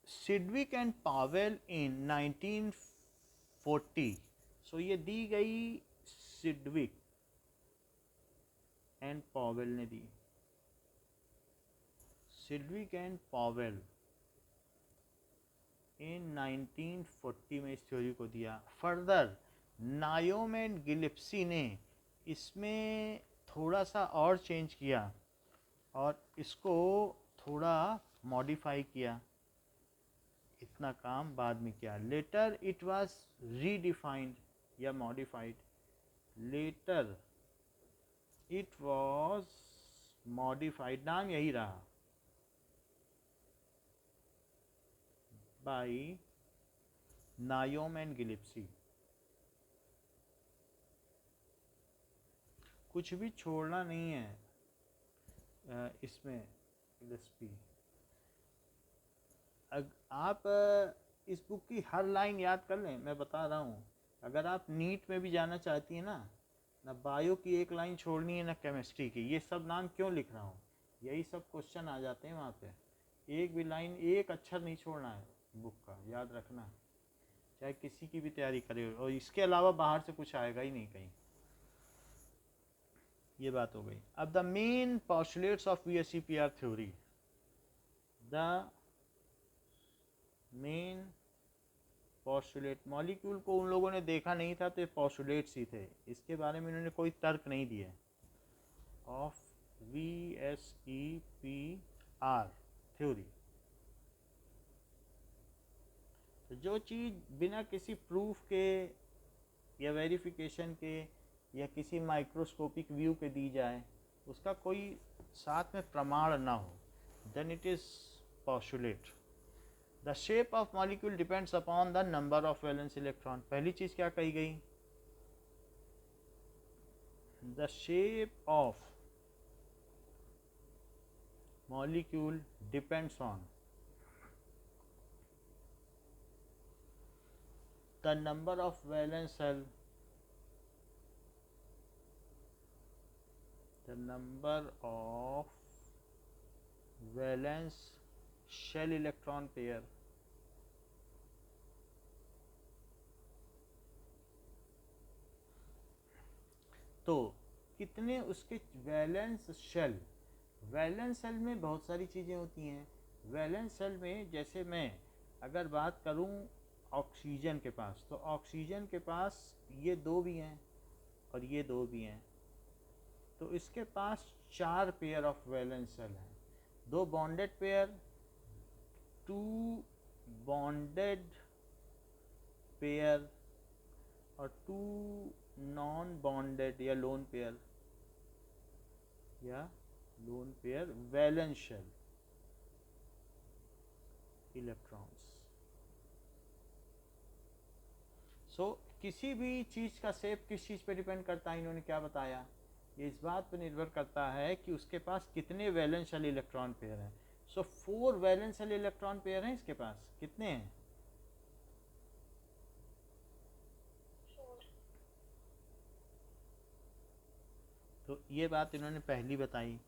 सिडविक एंड पावेल इन 1940, सो ये दी गई सिडविक एंड पावेल ने दी, सिडविक एंड पावेल इन 1940 में इस थ्योरी को दिया। फर्दर नायोम एंड गिलिप्सी ने इसमें थोड़ा सा और चेंज किया और इसको थोड़ा मॉडिफाई किया, इतना काम बाद में किया। लेटर इट वाज रीडिफाइंड या modified, later it was modified, नाम यही रहा, बाय नायोम एंड गिलिप्सी। कुछ भी छोड़ना नहीं है इसमें गिलिप्सी। आप इस बुक की हर लाइन याद कर लें, मैं बता रहा हूँ। अगर आप नीट में भी जाना चाहती हैं ना बायो की एक लाइन छोड़नी है ना केमिस्ट्री की, ये सब नाम क्यों लिख रहा हूँ, यही सब क्वेश्चन आ जाते हैं वहाँ पे। एक भी लाइन, एक अक्षर नहीं छोड़ना है बुक का, याद रखना, चाहे किसी की भी तैयारी करे, और इसके अलावा बाहर से कुछ आएगा ही नहीं कहीं। ये बात हो गई। अब the main postulates of VSEPR theory, the main postulate, molecule को उन लोगों ने देखा नहीं था तो ये पोस्टुलेट्स ही थे, इसके बारे में उन्होंने कोई तर्क नहीं दिए। ऑफ VSEPR थ्योरी, तो जो चीज़ बिना किसी प्रूफ के या वेरिफिकेशन के या किसी माइक्रोस्कोपिक व्यू के दी जाए, उसका कोई साथ में प्रमाण ना हो, then it is postulate. The shape of molecule depends upon the number of valence electron. पहली चीज़ क्या कही गई, the shape of molecule depends on the number of valence shell, the number of valence shell electron pair तो कितने उसके valence shell valence shell में बहुत सारी चीज़ें होती हैं। वैलेंस शेल में जैसे मैं अगर बात करूं ऑक्सीजन के पास, तो ऑक्सीजन के पास ये दो भी हैं और ये दो भी हैं, तो इसके पास 4 पेयर ऑफ वैलेंस शेल हैं। 2 बॉन्डेड पेयर, 2 बॉन्डेड पेयर और 2 नॉन बॉन्डेड या lone pair valence shell electrons. So किसी भी चीज़ का शेप किस चीज़ पे डिपेंड करता है, इन्होंने क्या बताया, ये इस बात पर निर्भर करता है कि उसके पास कितने वैलेंस शेल इलेक्ट्रॉन पेयर हैं। सो 4 वैलेंस शेल इलेक्ट्रॉन पेयर हैं इसके पास। कितने हैं? 4. तो ये बात इन्होंने पहली बताई,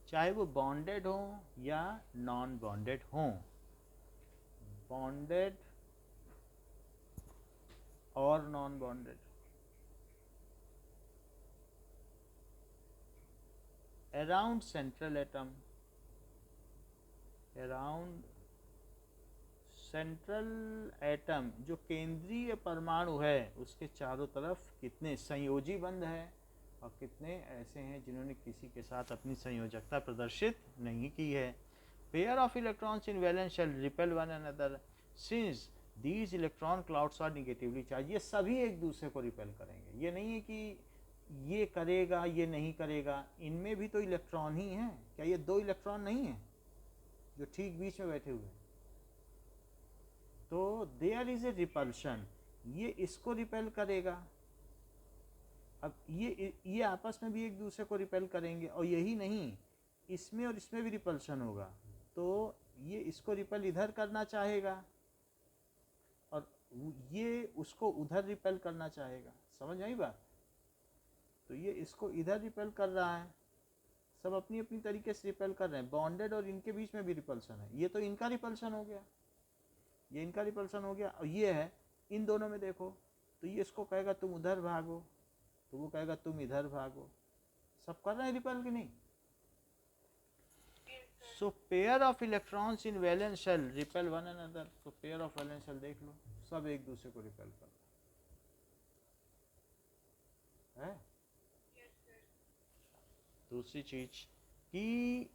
चाहे वो बॉन्डेड हो या नॉन बॉन्डेड हो, बॉन्डेड और non bonded, around central atom, around central atom जो केंद्रीय परमाणु है उसके चारों तरफ कितने संयोजी बंध है और कितने ऐसे हैं जिन्होंने किसी के साथ अपनी संयोजकता प्रदर्शित नहीं की है। Pair of electrons in valence shell repel one another since these electron clouds are negatively charge. ये सभी एक दूसरे को रिपेल करेंगे, ये नहीं है कि ये करेगा ये नहीं करेगा, इनमें भी तो इलेक्ट्रॉन ही हैं। क्या ये 2 इलेक्ट्रॉन नहीं हैं जो ठीक बीच में बैठे हुए हैं? तो देयर इज ए रिपल्शन, ये इसको रिपेल करेगा। अब ये आपस में भी एक दूसरे को रिपेल करेंगे, और यही नहीं, इसमें और इसमें भी रिपल्शन होगा। तो ये इसको रिपेल इधर करना चाहेगा और ये उसको उधर रिपेल करना चाहेगा। समझ आई बात? तो ये इसको इधर रिपेल कर रहा है, सब अपनी अपनी तरीके से रिपेल कर रहे हैं। बॉन्डेड और इनके बीच में भी रिपल्शन है, ये तो इनका रिपल्शन हो गया, ये इनका रिपल्शन हो गया, और ये है इन दोनों में देखो, तो ये इसको कहेगा तुम उधर भागो, तो वो कहेगा तुम इधर भागो। सब कर रहे हैं रिपेल कि नहीं? So pair of electrons in valence shell repel one another. तो पेयर ऑफ वैलेंस शेल देख लो, सब एक दूसरे को रिपेल कर रहा है। दूसरी चीज कि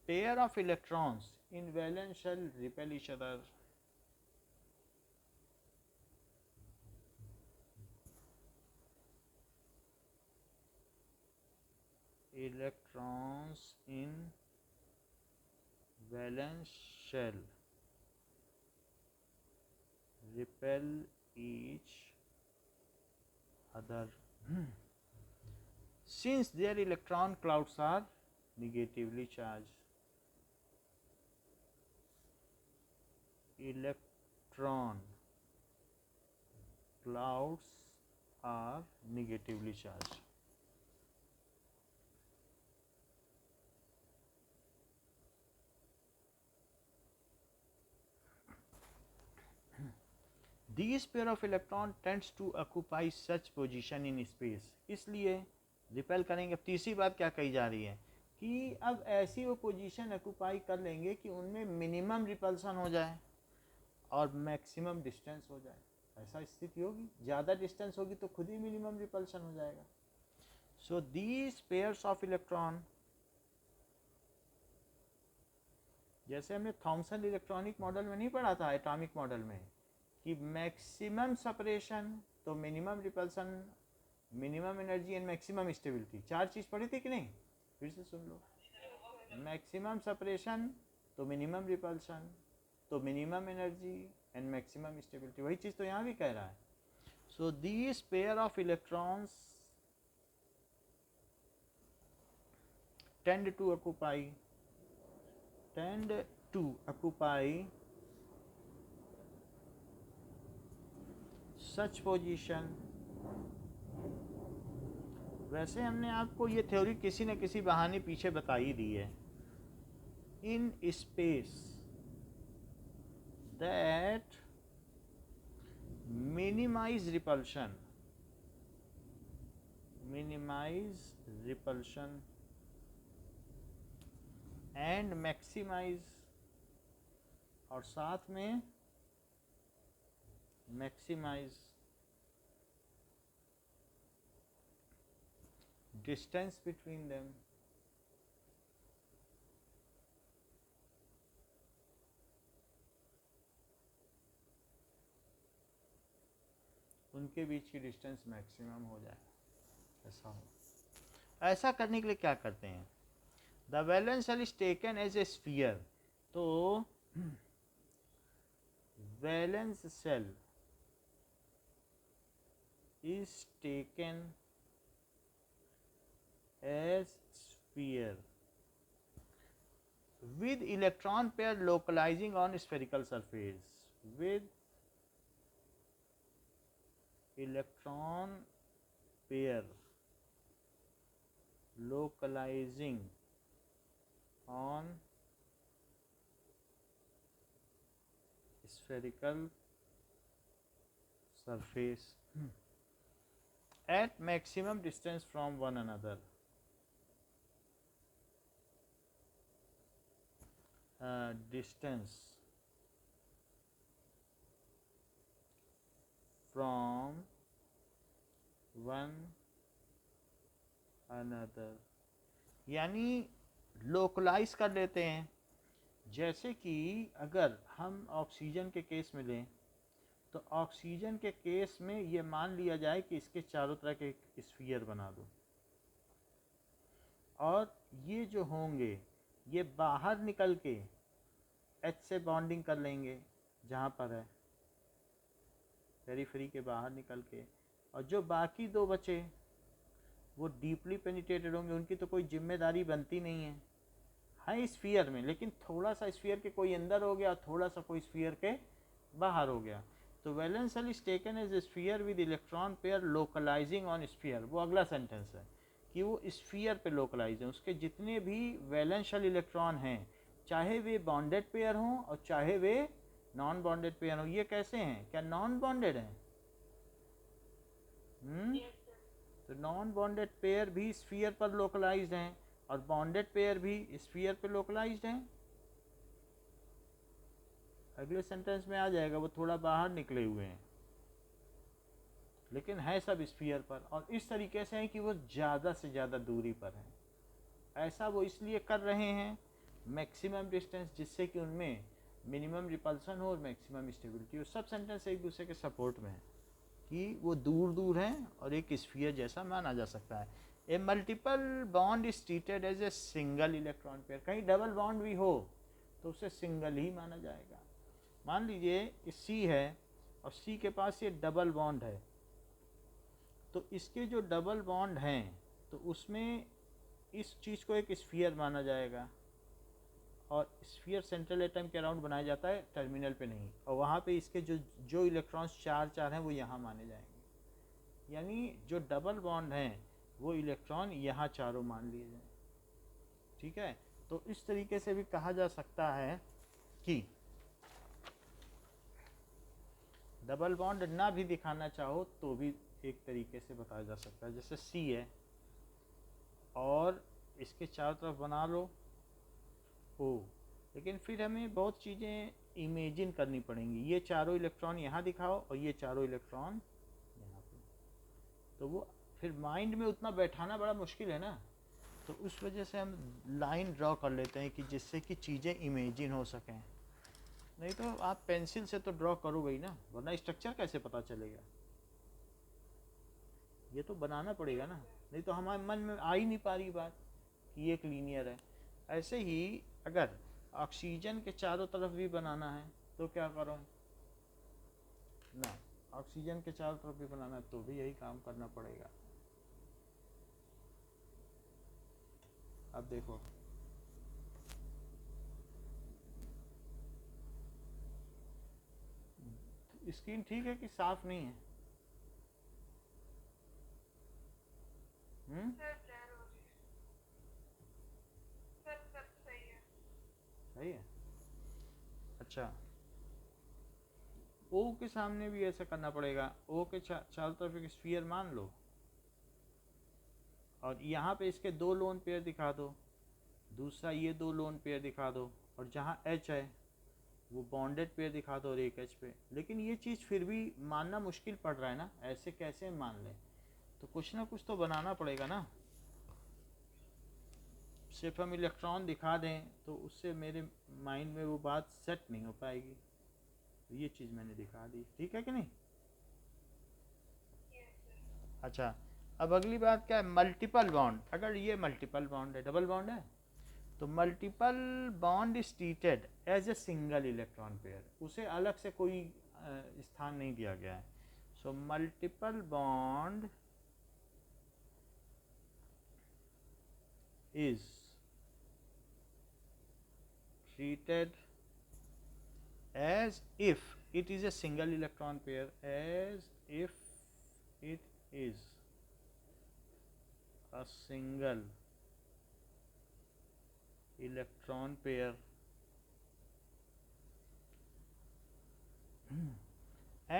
pair of electrons in valence shell repel each other. Electrons in valence shell repel each other since their electron clouds are negatively charged. Electron clouds are negatively charged. These pair of electron tends to occupy such position in space. इसलिए repel करेंगे। अब तीसरी बात क्या कही जा रही है कि अब ऐसी वो पोजीशन ऑक्यूपाई कर लेंगे कि उनमें मिनिमम रिपल्सन हो जाए और मैक्सिमम डिस्टेंस हो जाए। ऐसा स्थिति होगी, ज़्यादा डिस्टेंस होगी तो खुद ही मिनिमम रिपल्सन हो जाएगा। So these pairs of electron, जैसे हमने थॉमसन इलेक्ट्रॉनिक मॉडल में नहीं पढ़ा था, एटॉमिक मॉडल में, कि मैक्सिमम सेपरेशन तो minimum repulsion, minimum energy and maximum stability, 4 चीज़ पढ़ी थी कि नहीं? फिर से सुन लो। मैक्सिमम सेपरेशन तो मिनिमम रिपल्सन तो minimum energy and maximum stability, वही चीज़ तो यहाँ भी कह रहा है। So these pair of electrons tend to occupy such position। वैसे हमने आपको ये थ्योरी किसी न किसी बहाने पीछे बता ही दी है। In space that minimize repulsion and maximise, और साथ में मैक्सिमाइज डिस्टेंस बिटवीन देम, उनके बीच की डिस्टेंस मैक्सिमम हो जाए, ऐसा हो। ऐसा करने के लिए क्या करते हैं, the valence shell is taken as a sphere, तो valence shell is taken as sphere with electron pair localizing on spherical surface, with electron pair localizing on spherical surface at maximum distance from one another, distance from one another, यानी localise कर लेते हैं। जैसे कि अगर हम oxygen के case में लें, तो ऑक्सीजन के केस में ये मान लिया जाए कि इसके चारों तरफ एक स्फीयर बना दो, और ये जो होंगे ये बाहर निकल के एच से बॉन्डिंग कर लेंगे जहाँ पर है, पेरीफेरी के बाहर निकल के, और जो बाकी दो बचे वो डीपली पेनिट्रेटेड होंगे, उनकी तो कोई जिम्मेदारी बनती नहीं है स्फीयर में, लेकिन थोड़ा सा स्फीयर के कोई अंदर हो गया, थोड़ा सा कोई स्फीयर के बाहर हो गया। तो valence shell is taken as a sphere with electron pair localising on sphere, वो अगला सेंटेंस है कि वो स्फीयर पे लोकलाइज है, उसके जितने भी वैलेंस शेल इलेक्ट्रॉन हैं, चाहे वे बॉन्डेड पेयर हों और चाहे वे नॉन बॉन्डेड पेयर हों। ये कैसे हैं, क्या नॉन बॉन्डेड हैं? तो नॉन बॉन्डेड पेयर भी स्फीयर पर लोकलाइज्ड हैं और बॉन्डेड पेयर भी स्फीयर पे लोकलाइज्ड हैं। अगले सेंटेंस में आ जाएगा, वो थोड़ा बाहर निकले हुए हैं लेकिन है सब स्फीयर पर, और इस तरीके से है कि वो ज़्यादा से ज़्यादा दूरी पर हैं। ऐसा वो इसलिए कर रहे हैं मैक्सिमम डिस्टेंस, जिससे कि उनमें मिनिमम रिपल्सन हो और मैक्सिमम स्टेबिलिटी हो। सब सेंटेंस एक दूसरे के सपोर्ट में है कि वो दूर दूर हैं और एक स्फीयर जैसा माना जा सकता है। A multiple bond is treated as a single electron pair, कहीं डबल बॉन्ड भी हो तो उसे सिंगल ही माना जाएगा। मान लीजिए सी है और सी के पास ये डबल बॉन्ड है, तो इसके जो डबल बॉन्ड हैं तो उसमें इस चीज़ को एक स्फीयर माना जाएगा, और स्फीयर सेंट्रल एटम के अराउंड बनाया जाता है, टर्मिनल पे नहीं, और वहाँ पे इसके जो इलेक्ट्रॉन्स चार चार हैं वो यहाँ माने जाएंगे, यानी जो डबल बॉन्ड हैं वो इलेक्ट्रॉन यहाँ चारों मान लिए जाएं। ठीक है, तो इस तरीके से भी कहा जा सकता है कि डबल बॉन्ड ना भी दिखाना चाहो तो भी एक तरीके से बताया जा सकता है। जैसे सी है और इसके चारों तरफ बना लो ओ, लेकिन फिर हमें बहुत चीज़ें इमेजिन करनी पड़ेंगी। ये चारों इलेक्ट्रॉन यहाँ दिखाओ और ये चारों इलेक्ट्रॉन यहाँ पे, तो वो फिर माइंड में उतना बैठाना बड़ा मुश्किल है ना, तो उस वजह से हम लाइन ड्रॉ कर लेते हैं कि जिससे कि चीज़ें इमेजिन हो सकें। नहीं तो आप पेंसिल से तो ड्रॉ करोगे ही ना, वरना स्ट्रक्चर कैसे पता चलेगा? ये तो बनाना पड़ेगा ना, नहीं तो हमारे मन में आ ही नहीं पा रही बात कि एक लीनियर है। ऐसे ही अगर ऑक्सीजन के चारों तरफ भी बनाना है तो क्या करो ना, ऑक्सीजन के चारों तरफ भी बनाना है तो भी यही काम करना पड़ेगा। अब देखो स्क्रीन ठीक है कि साफ नहीं है? सही है। अच्छा, ओ के सामने भी ऐसा करना पड़ेगा। ओ के चारों तरफ एक स्फीयर मान लो और यहाँ पे इसके दो लोन पेयर दिखा दो, दूसरा ये दो लोन पेयर दिखा दो, और जहाँ H है वो बॉन्डेड पेयर दिखा दो और एक H पे। लेकिन ये चीज़ फिर भी मानना मुश्किल पड़ रहा है ना, ऐसे कैसे मान लें, तो कुछ ना कुछ तो बनाना पड़ेगा ना। सिर्फ हम इलेक्ट्रॉन दिखा दें तो उससे मेरे माइंड में वो बात सेट नहीं हो पाएगी। तो ये चीज़ मैंने दिखा दी, ठीक है कि नहीं। Yes, sir. अच्छा, अब अगली बात क्या है, मल्टीपल बॉन्ड। अगर ये मल्टीपल बॉन्ड है, डबल बॉन्ड है, तो multiple bond is treated as a single electron pair, उसे अलग से कोई स्थान नहीं दिया गया है। So multiple bond is treated as if it is a single electron pair, as if it is a single electron pair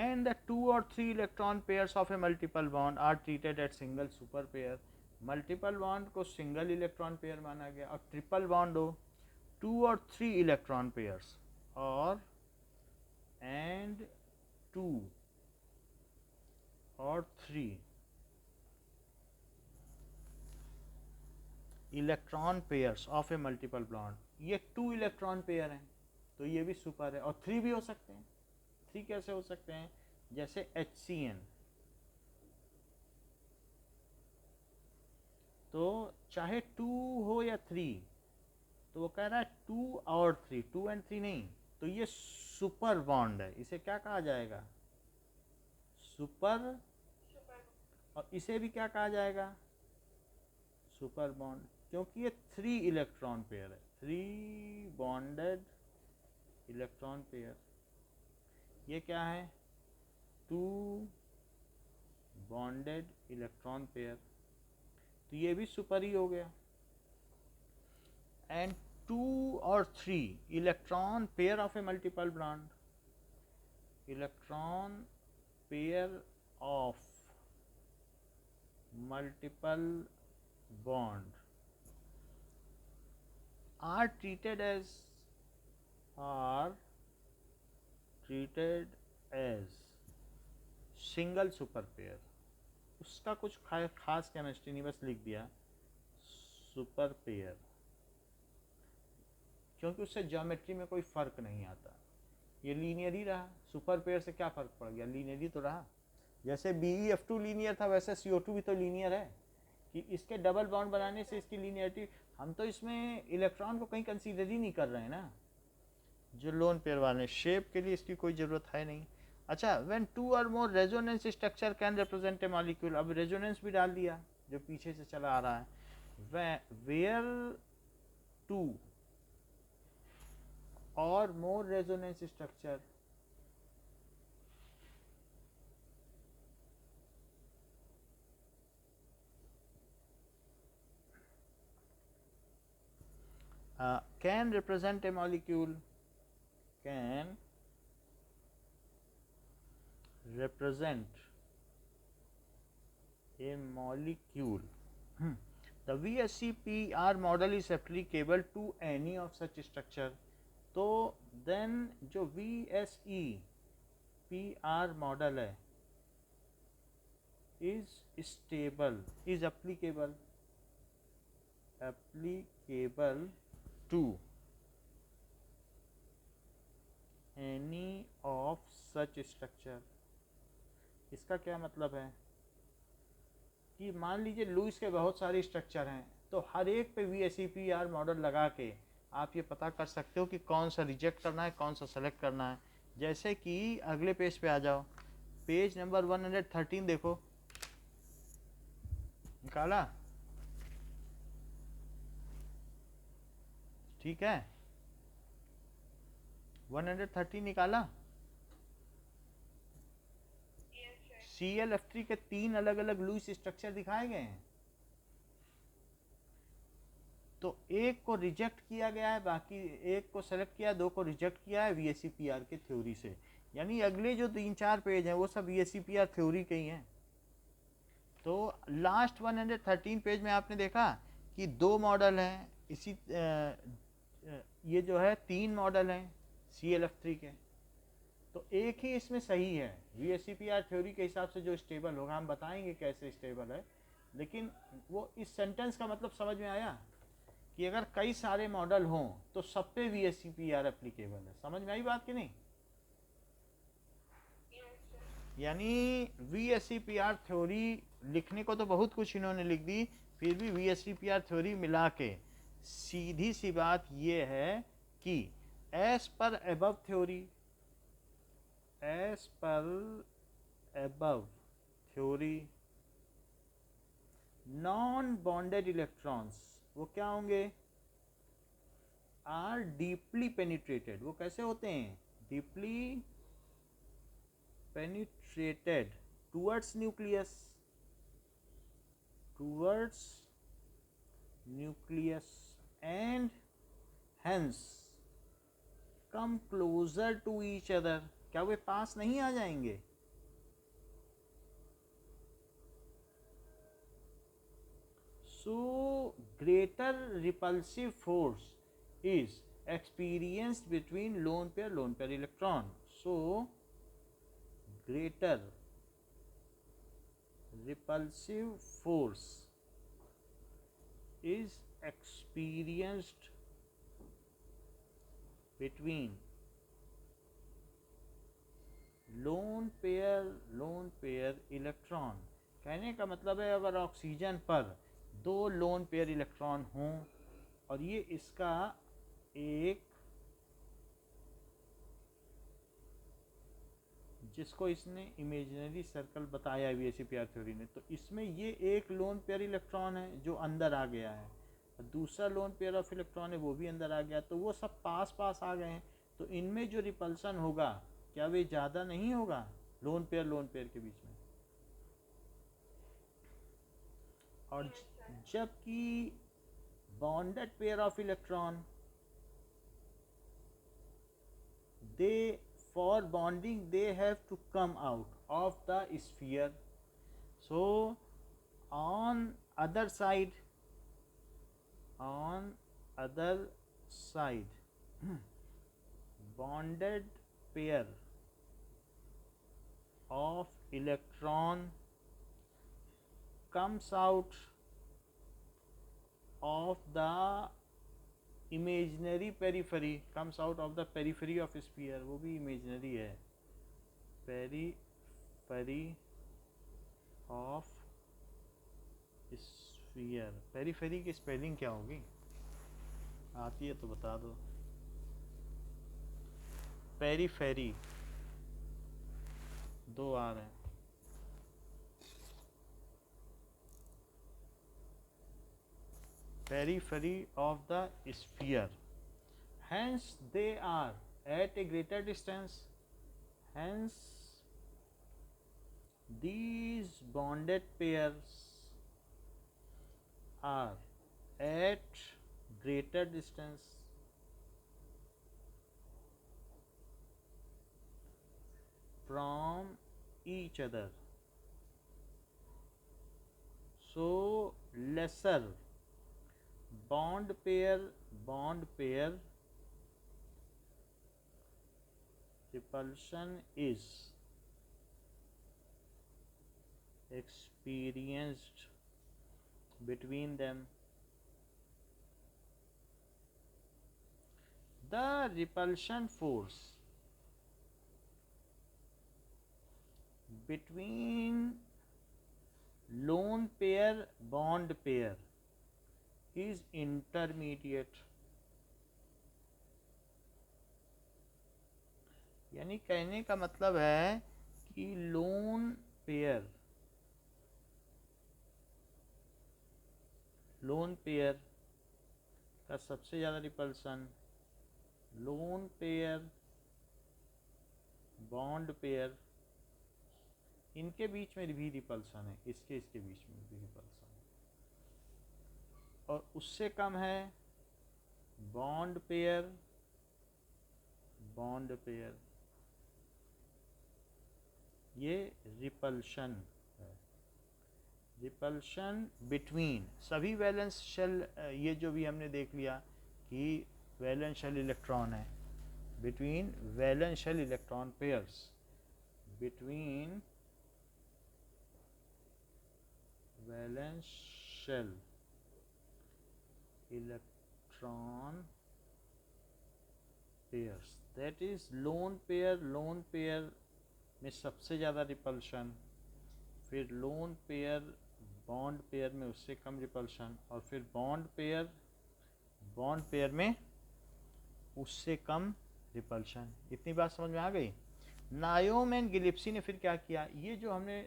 and the two or three electron pairs of a multiple bond are treated as single super pair। Multiple bond को single electron pair माना गया, और triple bond हो 2 और 3 electron pairs, और and 2 or 3 electron pairs of A multiple bond. ये 2 electron pair हैं तो ये भी सुपर है, और 3 भी हो सकते हैं। 3 कैसे हो सकते हैं, जैसे HCN, तो चाहे 2 हो या 3, तो वो कह रहा है 2 और 3, 2 एंड 3 नहीं, तो ये सुपर बॉन्ड है। इसे क्या कहा जाएगा, सुपर, Super. और इसे भी क्या कहा जाएगा, सुपर बॉन्ड, क्योंकि ये 3 इलेक्ट्रॉन पेयर है, 3 बॉन्डेड इलेक्ट्रॉन पेयर। ये क्या है, 2 बॉन्डेड इलेक्ट्रॉन पेयर, तो ये भी सुपर ही हो गया। एंड 2 और 3 electron pair of A multiple bond, electron pair of multiple bond are treated as single super pair। उसका कुछ खास केमिस्ट्री नहीं, बस लिख दिया सुपर पेयर, क्योंकि उससे ज्योमेट्री में कोई फर्क नहीं आता, ये लीनियर ही रहा। सुपर पेयर से क्या फर्क पड़ गया, लीनियर ही तो रहा। जैसे BeF2 लीनियर था, वैसे CO2 भी तो लीनियर है, कि इसके डबल बॉन्ड बनाने से इसकी लीनियरिटी, हम तो इसमें इलेक्ट्रॉन को कहीं कंसीडर ही नहीं कर रहे हैं ना। जो लोन पेयर वाले शेप के लिए इसकी कोई ज़रूरत है नहीं। अच्छा, व्हेन 2 और मोर resonance structure can represent a molecule, अब रेजोनेंस भी डाल दिया जो पीछे से चला आ रहा है। वेयर 2 और मोर resonance structure can represent a molecule, can represent a molecule। The VSEPR model is applicable to any of such structure। तो then जो VSEPR model है is stable, is applicable to any of such structure। इसका क्या मतलब है कि मान लीजिए लुईस के बहुत सारे स्ट्रक्चर हैं, तो हर एक पे VSEPR मॉडल लगा के आप ये पता कर सकते हो कि कौन सा रिजेक्ट करना है, कौन सा सेलेक्ट करना है। जैसे कि अगले पेज पे आ जाओ, पेज नंबर 113 देखो, निकाला, ठीक है, 113 निकाला। Yes, sir. ClF3 के 3 अलग अलग लुईस स्ट्रक्चर दिखाए गए हैं, तो एक को रिजेक्ट किया गया है, बाकी एक को सेलेक्ट किया, 2 को रिजेक्ट किया है VSEPR के थ्योरी से। यानी अगले जो 3-4 पेज हैं वो सब VSEPR थ्योरी के ही हैं। तो लास्ट 113 पेज में आपने देखा कि 2 मॉडल हैं, इसी ये जो है 3 मॉडल हैं ClF3 के, तो एक ही इसमें सही है। VSEPR थ्योरी के हिसाब से जो स्टेबल होगा, हम बताएंगे कैसे स्टेबल है, लेकिन वो इस सेंटेंस का मतलब समझ में आया कि अगर कई सारे मॉडल हों तो सब पे VSEPR एप्लीकेबल है। समझ में आई बात कि नहीं? Yes, sir. यानी VSEPR थ्योरी लिखने को तो बहुत कुछ इन्होंने लिख दी, फिर भी VSEPR थ्योरी मिला के सीधी सी बात ये है कि as per above theory, as per above theory, non bonded electrons वो क्या होंगे? Are deeply penetrated. वो कैसे होते हैं? Deeply penetrated towards nucleus, towards nucleus and hence come closer to each other. क्या वे पास नहीं आ जाएंगे? So greater repulsive force is experienced between lone pair electron. So greater repulsive force is experienced between lone pair electron. कहने का मतलब है अगर oxygen पर 2 लोन पेयर इलेक्ट्रॉन हों और ये इसका एक, जिसको इसने इमेजिनरी सर्कल बताया VSEPR थ्योरी ने, तो इसमें ये एक लोन पेयर इलेक्ट्रॉन है जो अंदर आ गया है, और दूसरा लोन पेयर ऑफ इलेक्ट्रॉन है वो भी अंदर आ गया, तो वो सब पास पास आ गए हैं। तो इनमें जो रिपल्सन होगा क्या वे ज़्यादा नहीं होगा लोन पेयर के बीच में? और Yes, sir. जबकि bonded pair of electron, they for bonding they have to come out of the sphere. So on other side, on other side bonded pair of electron comes out of the imaginary periphery, comes out of the periphery of sphere, वो भी imaginary है, periphery of sphere। periphery की spelling क्या होगी? आती है तो बता दो। periphery 2 आ रहे हैं। periphery of the sphere, hence they are at a greater distance, hence these bonded pairs are at greater distance from each other, so lesser bond pair repulsion is experienced between them. The repulsion force between lone pair bond pair is intermediate। यानी कहने का मतलब है कि lone pair का सबसे ज़्यादा repulsion lone pair bond pair, इनके बीच में भी रिपल्सन है, इसके बीच में भी रिपल्सन है, और उससे कम है बॉन्ड पेयर ये रिपल्शन है। रिपल्शन बिटवीन सभी वैलेंस शेल, ये जो भी हमने देख लिया कि वैलेंस शेल इलेक्ट्रॉन है, between valence shell electron pairs, between valence shell electron pairs, that is lone pair में सबसे ज़्यादा रिपल्शन, फिर लोन पेयर बॉन्ड पेयर में उससे कम रिपल्शन, और फिर बॉन्ड पेयर में उससे कम रिपल्शन। इतनी बात समझ में आ गई। नायोम एंड गिलिप्सी ने फिर क्या किया, ये जो हमने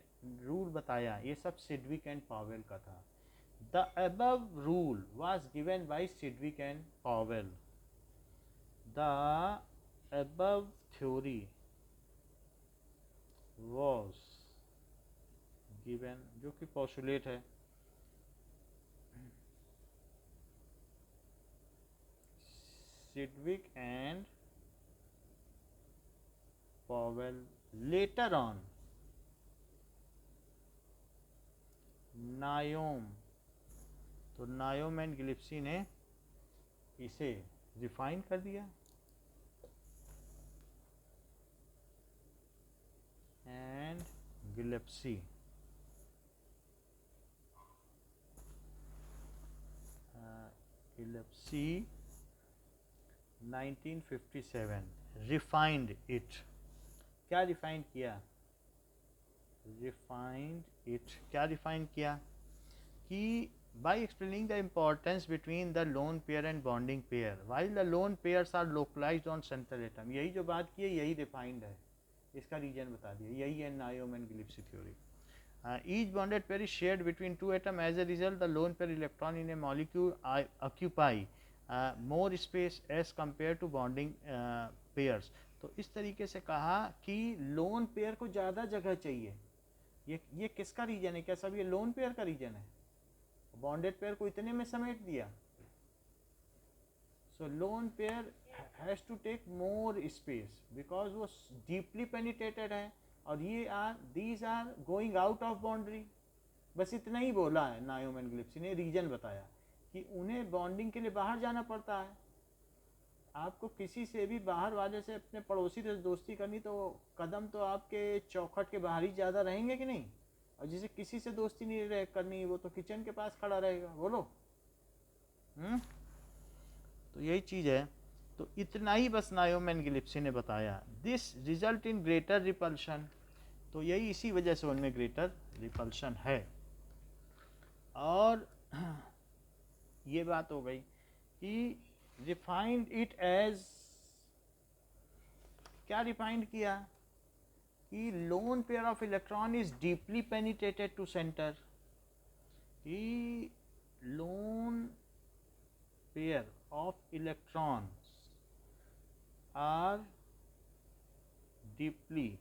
रूल बताया ये सब सिडविक एंड पावेल का था। The above rule was given by Sidgwick and Pavel. The above theory was given, जो कि पोस्टुलेट है, Sidgwick and Pavel. Later on नायोम, तो नायोम एंड गिलिप्सी ने इसे रिफाइन कर दिया एंड गिलिप्सी गिलिप्सी 1957 रिफाइंड इट। क्या रिफाइन किया, रिफाइंड इट, क्या रिफाइन किया कि by explaining the importance between the lone pair and bonding pair while the lone pairs are localized on central atom, यही जो बात की है यही डिफाइंड है, इसका रीजन बता दिया, यही है नायोम and गिलिप्सी theory. each bonded pair is shared between two atoms, as a result the lone pair electron in a molecule occupy more space as compared to bonding pairs। तो इस तरीके से कहा कि लोन पेयर को ज़्यादा जगह चाहिए। ये किसका रीजन है, क्या सब ये लोन पेयर का रीजन है, बॉन्डेड पेयर को इतने में समेट दिया। So lone pair has to take more space because वो डीपली पेनिट्रेटेड है, और these are going out of boundary. बस इतना ही बोला है नायोम एंड गिलिप्सी ने, रीजन बताया कि उन्हें बॉन्डिंग के लिए बाहर जाना पड़ता है। आपको किसी से भी बाहर वाले से, अपने पड़ोसी से दोस्ती करनी तो कदम तो आपके चौखट के बाहर ही ज़्यादा रहेंगे कि नहीं, और जिसे किसी से दोस्ती नहीं करनी वो तो किचन के पास खड़ा रहेगा। बोलो तो यही चीज़ है। तो इतना ही बस नायोम एंड गिलिप्सी ने बताया। This result in greater repulsion, तो यही इसी वजह से उनमें ग्रेटर रिपल्शन है। और ये बात हो गई कि रिफाइंड इट एज, क्या रिफाइंड किया कि lone pair of electron is deeply penetrated to centre, कि lone pair of electrons are deeply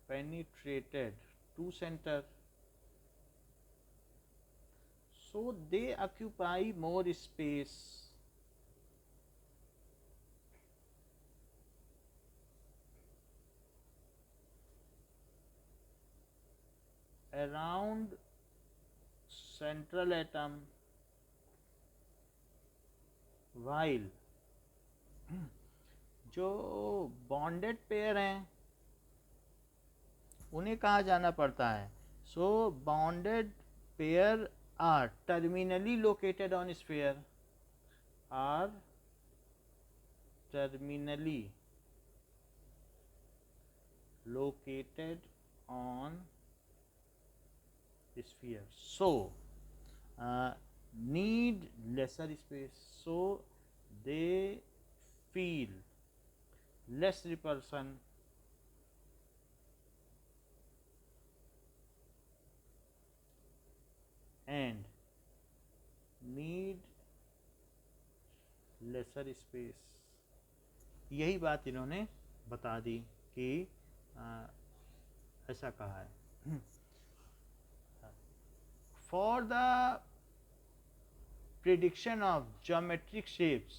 penetrated to center, so they occupy more space around central atom, while जो bonded pair हैं उन्हें कहाँ जाना पड़ता है। So bonded pair are terminally located on sphere, are terminally located on sphere, so need lesser space, so they feel less repulsion and need lesser space। यही बात इन्होंने बता दी कि ऐसा कहा है। For the prediction of geometric shapes,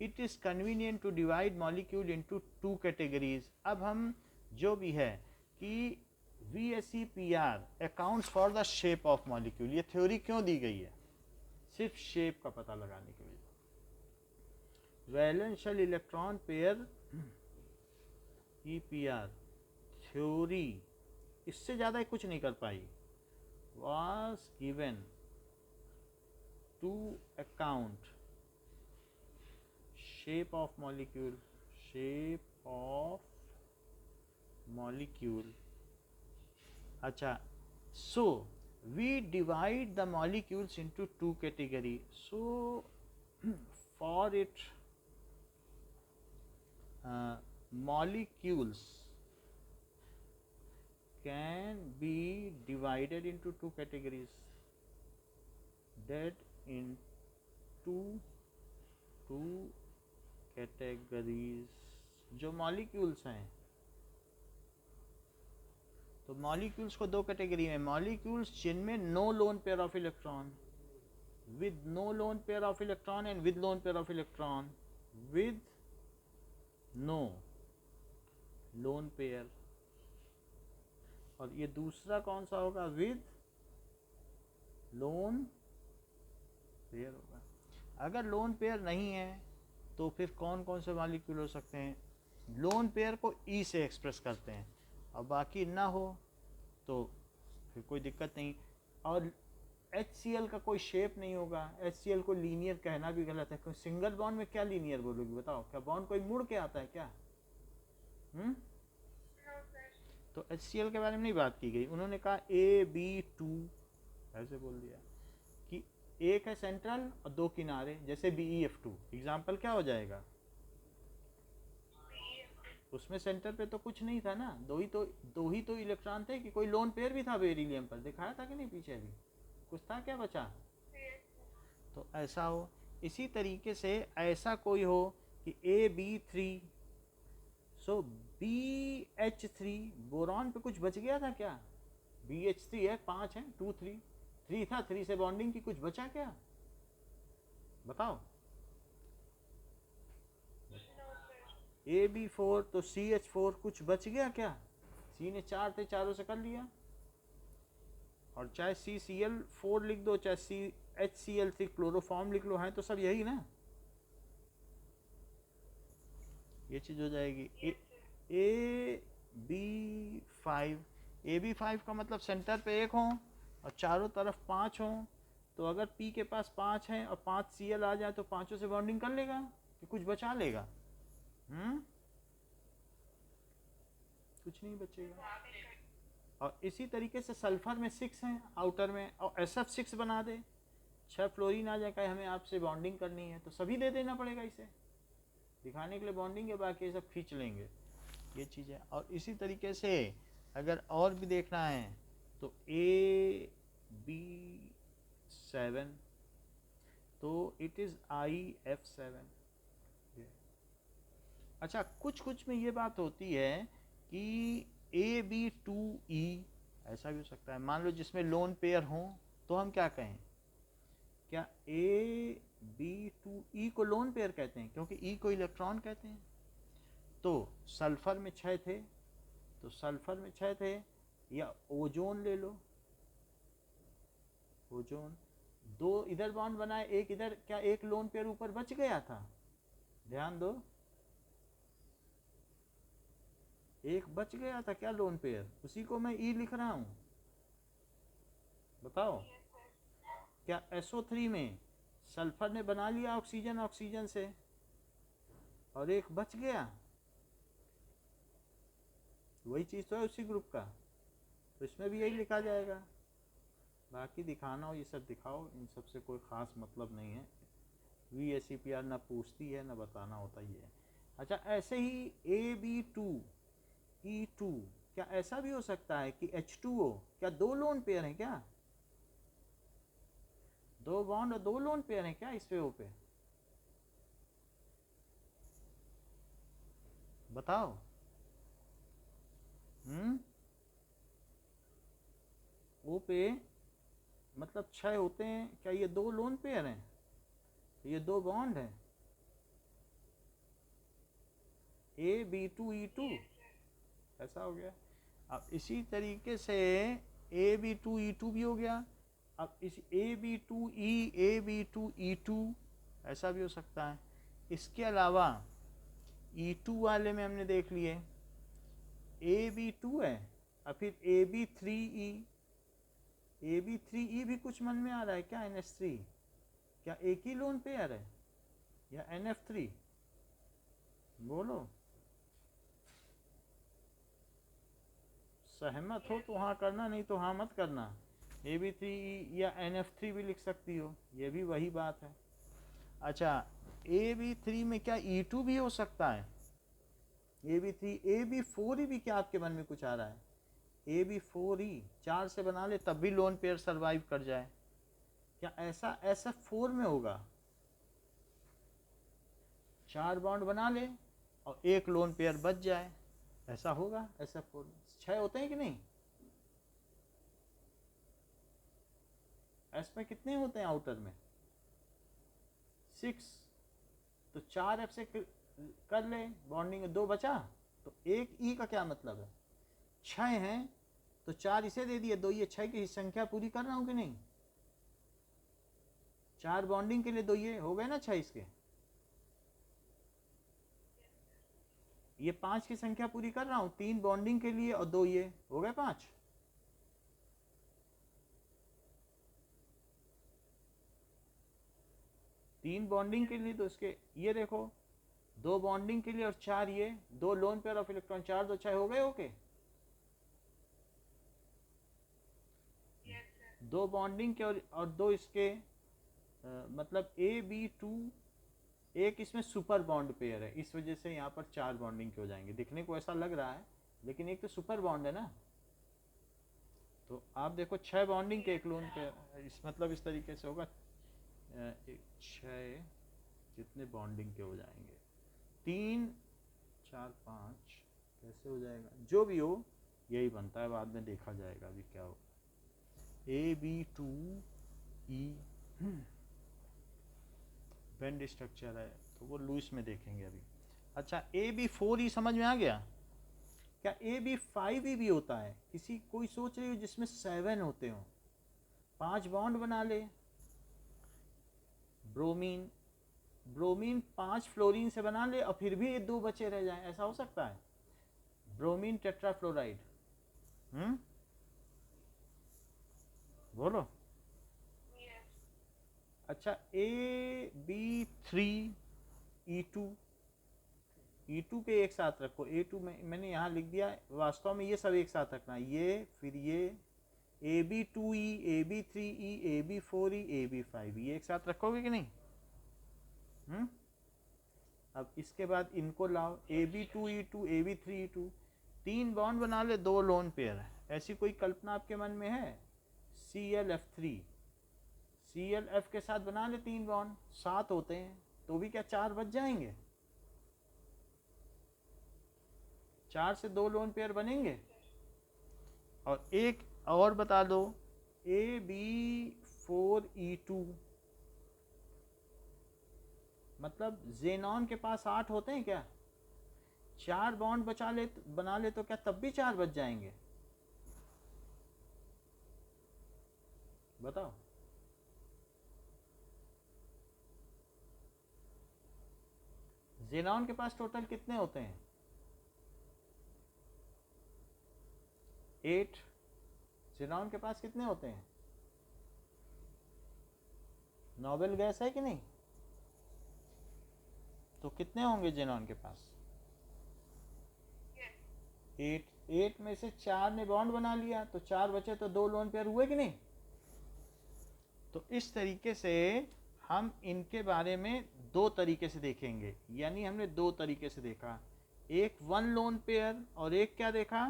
it is convenient to divide molecule into two categories। अब हम जो भी है कि VSEPR accounts for the shape of molecule. ये थ्योरी क्यों दी गई है? सिर्फ शेप का पता लगाने के लिए। वैलेंशियल इलेक्ट्रॉन पेयर EPR थ्योरी, इससे ज़्यादा कुछ नहीं कर पाई। was given to account shape of molecule, अच्छा, so we divide the molecules into two categories. So for it molecules can be divided into two categories, that into two categories। जो molecules हैं, तो molecules को दो category में, molecules जिनमें no lone pair of electron, with no lone pair of electron and with lone pair of electron, with no lone pair, और ये दूसरा कौन सा होगा? with lone pair होगा। अगर लोन पेयर नहीं है तो फिर कौन कौन से मॉलिक्यूल हो सकते हैं? लोन पेयर को E से एक्सप्रेस करते हैं, और बाकी ना हो तो फिर कोई दिक्कत नहीं। और HCl का कोई शेप नहीं होगा। HCl को लीनियर कहना भी गलत है। सिंगल बॉन्ड में क्या लीनियर बोलोगी बताओ? क्या बॉन्ड कोई मुड़ के आता है क्या? तो HCl के बारे में नहीं बात की गई। उन्होंने कहा AB2 ऐसे बोल दिया कि एक है सेंट्रल और दो किनारे, जैसे BeF2। एग्जाम्पल क्या हो जाएगा? उसमें सेंटर पे तो कुछ नहीं था ना, दो ही तो इलेक्ट्रॉन थे, कि कोई लोन पेयर भी था बेरिलियम पर? दिखाया था कि नहीं पीछे? भी कुछ था क्या बचा? तो ऐसा हो। इसी तरीके से ऐसा कोई हो कि AB3, सो BH3, बोरॉन पे कुछ बच गया था क्या? BH3 है, 5 है, 2 3 3 था, 3 से बॉन्डिंग की, कुछ बचा क्या? बताओ। AB4 तो CH4, कुछ बच गया क्या? C ने 4 थे, चारों से कर लिया। और चाहे CCl4 लिख दो, चाहे CHCl3 क्लोरोफॉर्म लिख लो, है तो सब यही ना। ये चीज हो जाएगी। AB5 का मतलब सेंटर पे एक हो और चारों तरफ 5 हो। तो अगर P के पास 5 है और 5 Cl आ जाए तो पांचों से बॉन्डिंग कर लेगा कि कुछ बचा लेगा? कुछ नहीं बचेगा। और इसी तरीके से सल्फर में 6 हैं आउटर में, और SF6 बना दे, 6 फ्लोरीन आ जाए, हमें आपसे बॉन्डिंग करनी है, तो सभी दे देना पड़ेगा इसे दिखाने के लिए बॉन्डिंग है, बाकी ये सब खींच लेंगे। ये चीज़ है। और इसी तरीके से अगर और भी देखना है तो AB7, तो इट इज़ IF7। अच्छा, कुछ में ये बात होती है कि AB2E ऐसा भी हो सकता है। मान लो जिसमें लोन पेयर हो, तो हम क्या कहें? क्या AB2E को लोन पेयर कहते हैं? क्योंकि E को इलेक्ट्रॉन कहते हैं। तो सल्फर में 6 थे, तो सल्फर में 6 थे, या ओजोन ले लो, ओजोन 2 इधर बॉन्ड बनाए, एक इधर, क्या एक लोन पेयर ऊपर बच गया था? ध्यान दो, एक बच गया था क्या लोन पेयर? उसी को मैं E लिख रहा हूं। बताओ, क्या SO3 में सल्फर ने बना लिया ऑक्सीजन से और एक बच गया? वही चीज़ तो है उसी ग्रुप का, तो इसमें भी यही लिखा जाएगा। बाकी दिखाना हो ये सब दिखाओ, इन सब से कोई ख़ास मतलब नहीं है। VSEPR ना पूछती है ना बताना होता ही है। अच्छा, ऐसे ही AB2E2, क्या ऐसा भी हो सकता है कि H2O, क्या 2 लोन पेयर हैं क्या? 2 बॉन्ड और 2 लोन पेयर हैं क्या इस पे? ओ पे बताओ। ओ पे मतलब 6 होते हैं, क्या ये 2 लोन पेयर हैं? ये 2 बॉन्ड हैं। AB2E2 ऐसा हो गया। अब इसी तरीके से A B two E two भी हो गया। अब इस A B two E two ऐसा भी हो सकता है। इसके अलावा ई टू वाले में हमने देख लिए ए बी टू है, और फिर ए बी थ्री ई भी कुछ मन में आ रहा है क्या? एन एस थ्री क्या एक ही लोन पेयर है या एन एफ थ्री? बोलो, सहमत हो तो हाँ करना, नहीं तो हाँ मत करना। ए बी थ्री या एन एफ थ्री भी लिख सकती हो, ये भी वही बात है। अच्छा, ए बी थ्री में क्या ई टू भी हो सकता है? A B three A B four ही भी क्या आपके मन में कुछ आ रहा है? ए बी फोर ही 4 से बना ले तब भी लोन पेयर सरवाइव कर जाए क्या? ऐसा ऐसा 4 में होगा, 4 बॉन्ड बना ले और एक लोन पेयर बच जाए, ऐसा होगा? ऐसा 4 में 6 होते हैं कि नहीं? एस में कितने होते हैं आउटर में? 6। तो 4 एफ से कर ले बॉन्डिंग, 2 बचा, तो एक ई का क्या मतलब है? 6 हैं तो 4 इसे दे दिए, 2 ये 6 की संख्या पूरी कर रहा हूं कि नहीं? 4 बॉन्डिंग के लिए 2 ये हो गए ना 6 इसके। ये 5 की संख्या पूरी कर रहा हूं, 3 बॉन्डिंग के लिए और 2 ये हो गए 5। तीन बॉन्डिंग के लिए तो इसके ये देखो, 2 बॉन्डिंग के लिए और 4 ये, 2 लोन पेयर ऑफ इलेक्ट्रॉन, 4 2 6 हो गए। ओके, 2 बॉन्डिंग के और 2 इसके, मतलब ए बी टू, एक इसमें सुपर बॉन्ड पेयर है, इस वजह से यहाँ पर 4 बॉन्डिंग के हो जाएंगे। दिखने को ऐसा लग रहा है लेकिन एक तो सुपर बॉन्ड है ना। तो आप देखो 6 बॉन्डिंग के एक लोन पेयर, इस मतलब इस तरीके से होगा 6 कितने बॉन्डिंग के हो जाएंगे? 3 4 5 कैसे हो जाएगा? जो भी हो यही बनता है, बाद में देखा जाएगा अभी क्या होगा। A B two E bend structure है तो वो लुइस में देखेंगे अभी। अच्छा, ए बी फोर ई समझ में आ गया? क्या ए बी फाइव ई भी होता है? किसी कोई सोच रही हो जिसमें 7 होते हो, 5 बॉन्ड बना ले, ब्रोमीन ब्रोमीन 5 फ्लोरीन से बना ले और फिर भी ये 2 बचे रह जाएं, ऐसा हो सकता है? ब्रोमीन टेट्राफ्लोराइड, बोलो। अच्छा, A B three E two के एक साथ रखो। ए टू में मैंने यहाँ लिख दिया, वास्तव में ये सब एक साथ रखना है, ये फिर ये A B two E, A B three E, A B four E, A B five, ये एक साथ रखोगे कि नहीं? अब इसके बाद इनको लाओ, A B two E two, A B three E two, 3 bond बना ले, 2 लोन पेयर है। ऐसी कोई कल्पना आपके मन में है? C L F three, C L F के साथ बना ले 3 बॉन्ड, 7 होते हैं तो भी क्या 4 बच जाएंगे? 4 से 2 लोन पेयर बनेंगे। और एक और बता दो, A B four E two, मतलब जेनॉन के पास 8 होते हैं क्या? 4 बॉन्ड बना ले तो क्या तब भी 4 बच जाएंगे? बताओ। जेनॉन के पास टोटल कितने होते हैं? 8। जेनॉन के पास कितने होते हैं? नोबेल गैस है कि नहीं? तो कितने होंगे जेनॉन के पास? 8 में से 4 ने बॉन्ड बना लिया तो 4 बचे, तो 2 लोन पेयर हुए कि नहीं? तो इस तरीके से हम इनके बारे में 2 तरीके से देखेंगे, यानी हमने 2 तरीके से देखा, एक 1 लोन पेयर और एक क्या देखा?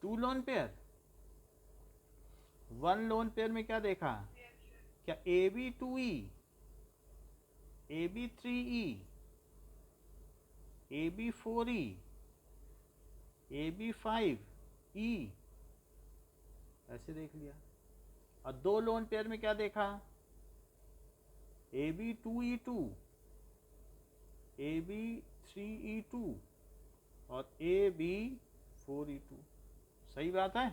2 लोन पेयर। 1 लोन पेयर में क्या देखा? क्या A B two E, A B three E, A B four E, A B five E, ऐसे देख लिया। और 2 लोन पेयर में क्या देखा? A B two E two, A B three E two और ए बी 4E2, सही बात है।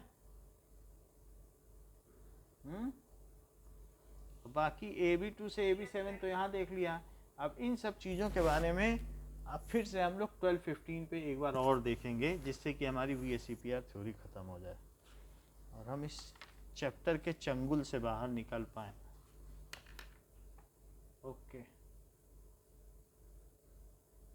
बाकी AB2 से AB7 तो यहाँ देख लिया। अब इन सब चीज़ों के बारे में अब फिर से हम लोग 12-15 पे एक बार और देखेंगे, जिससे कि हमारी VSEPR थ्योरी ख़त्म हो जाए और हम इस चैप्टर के चंगुल से बाहर निकल पाएँ। ओके।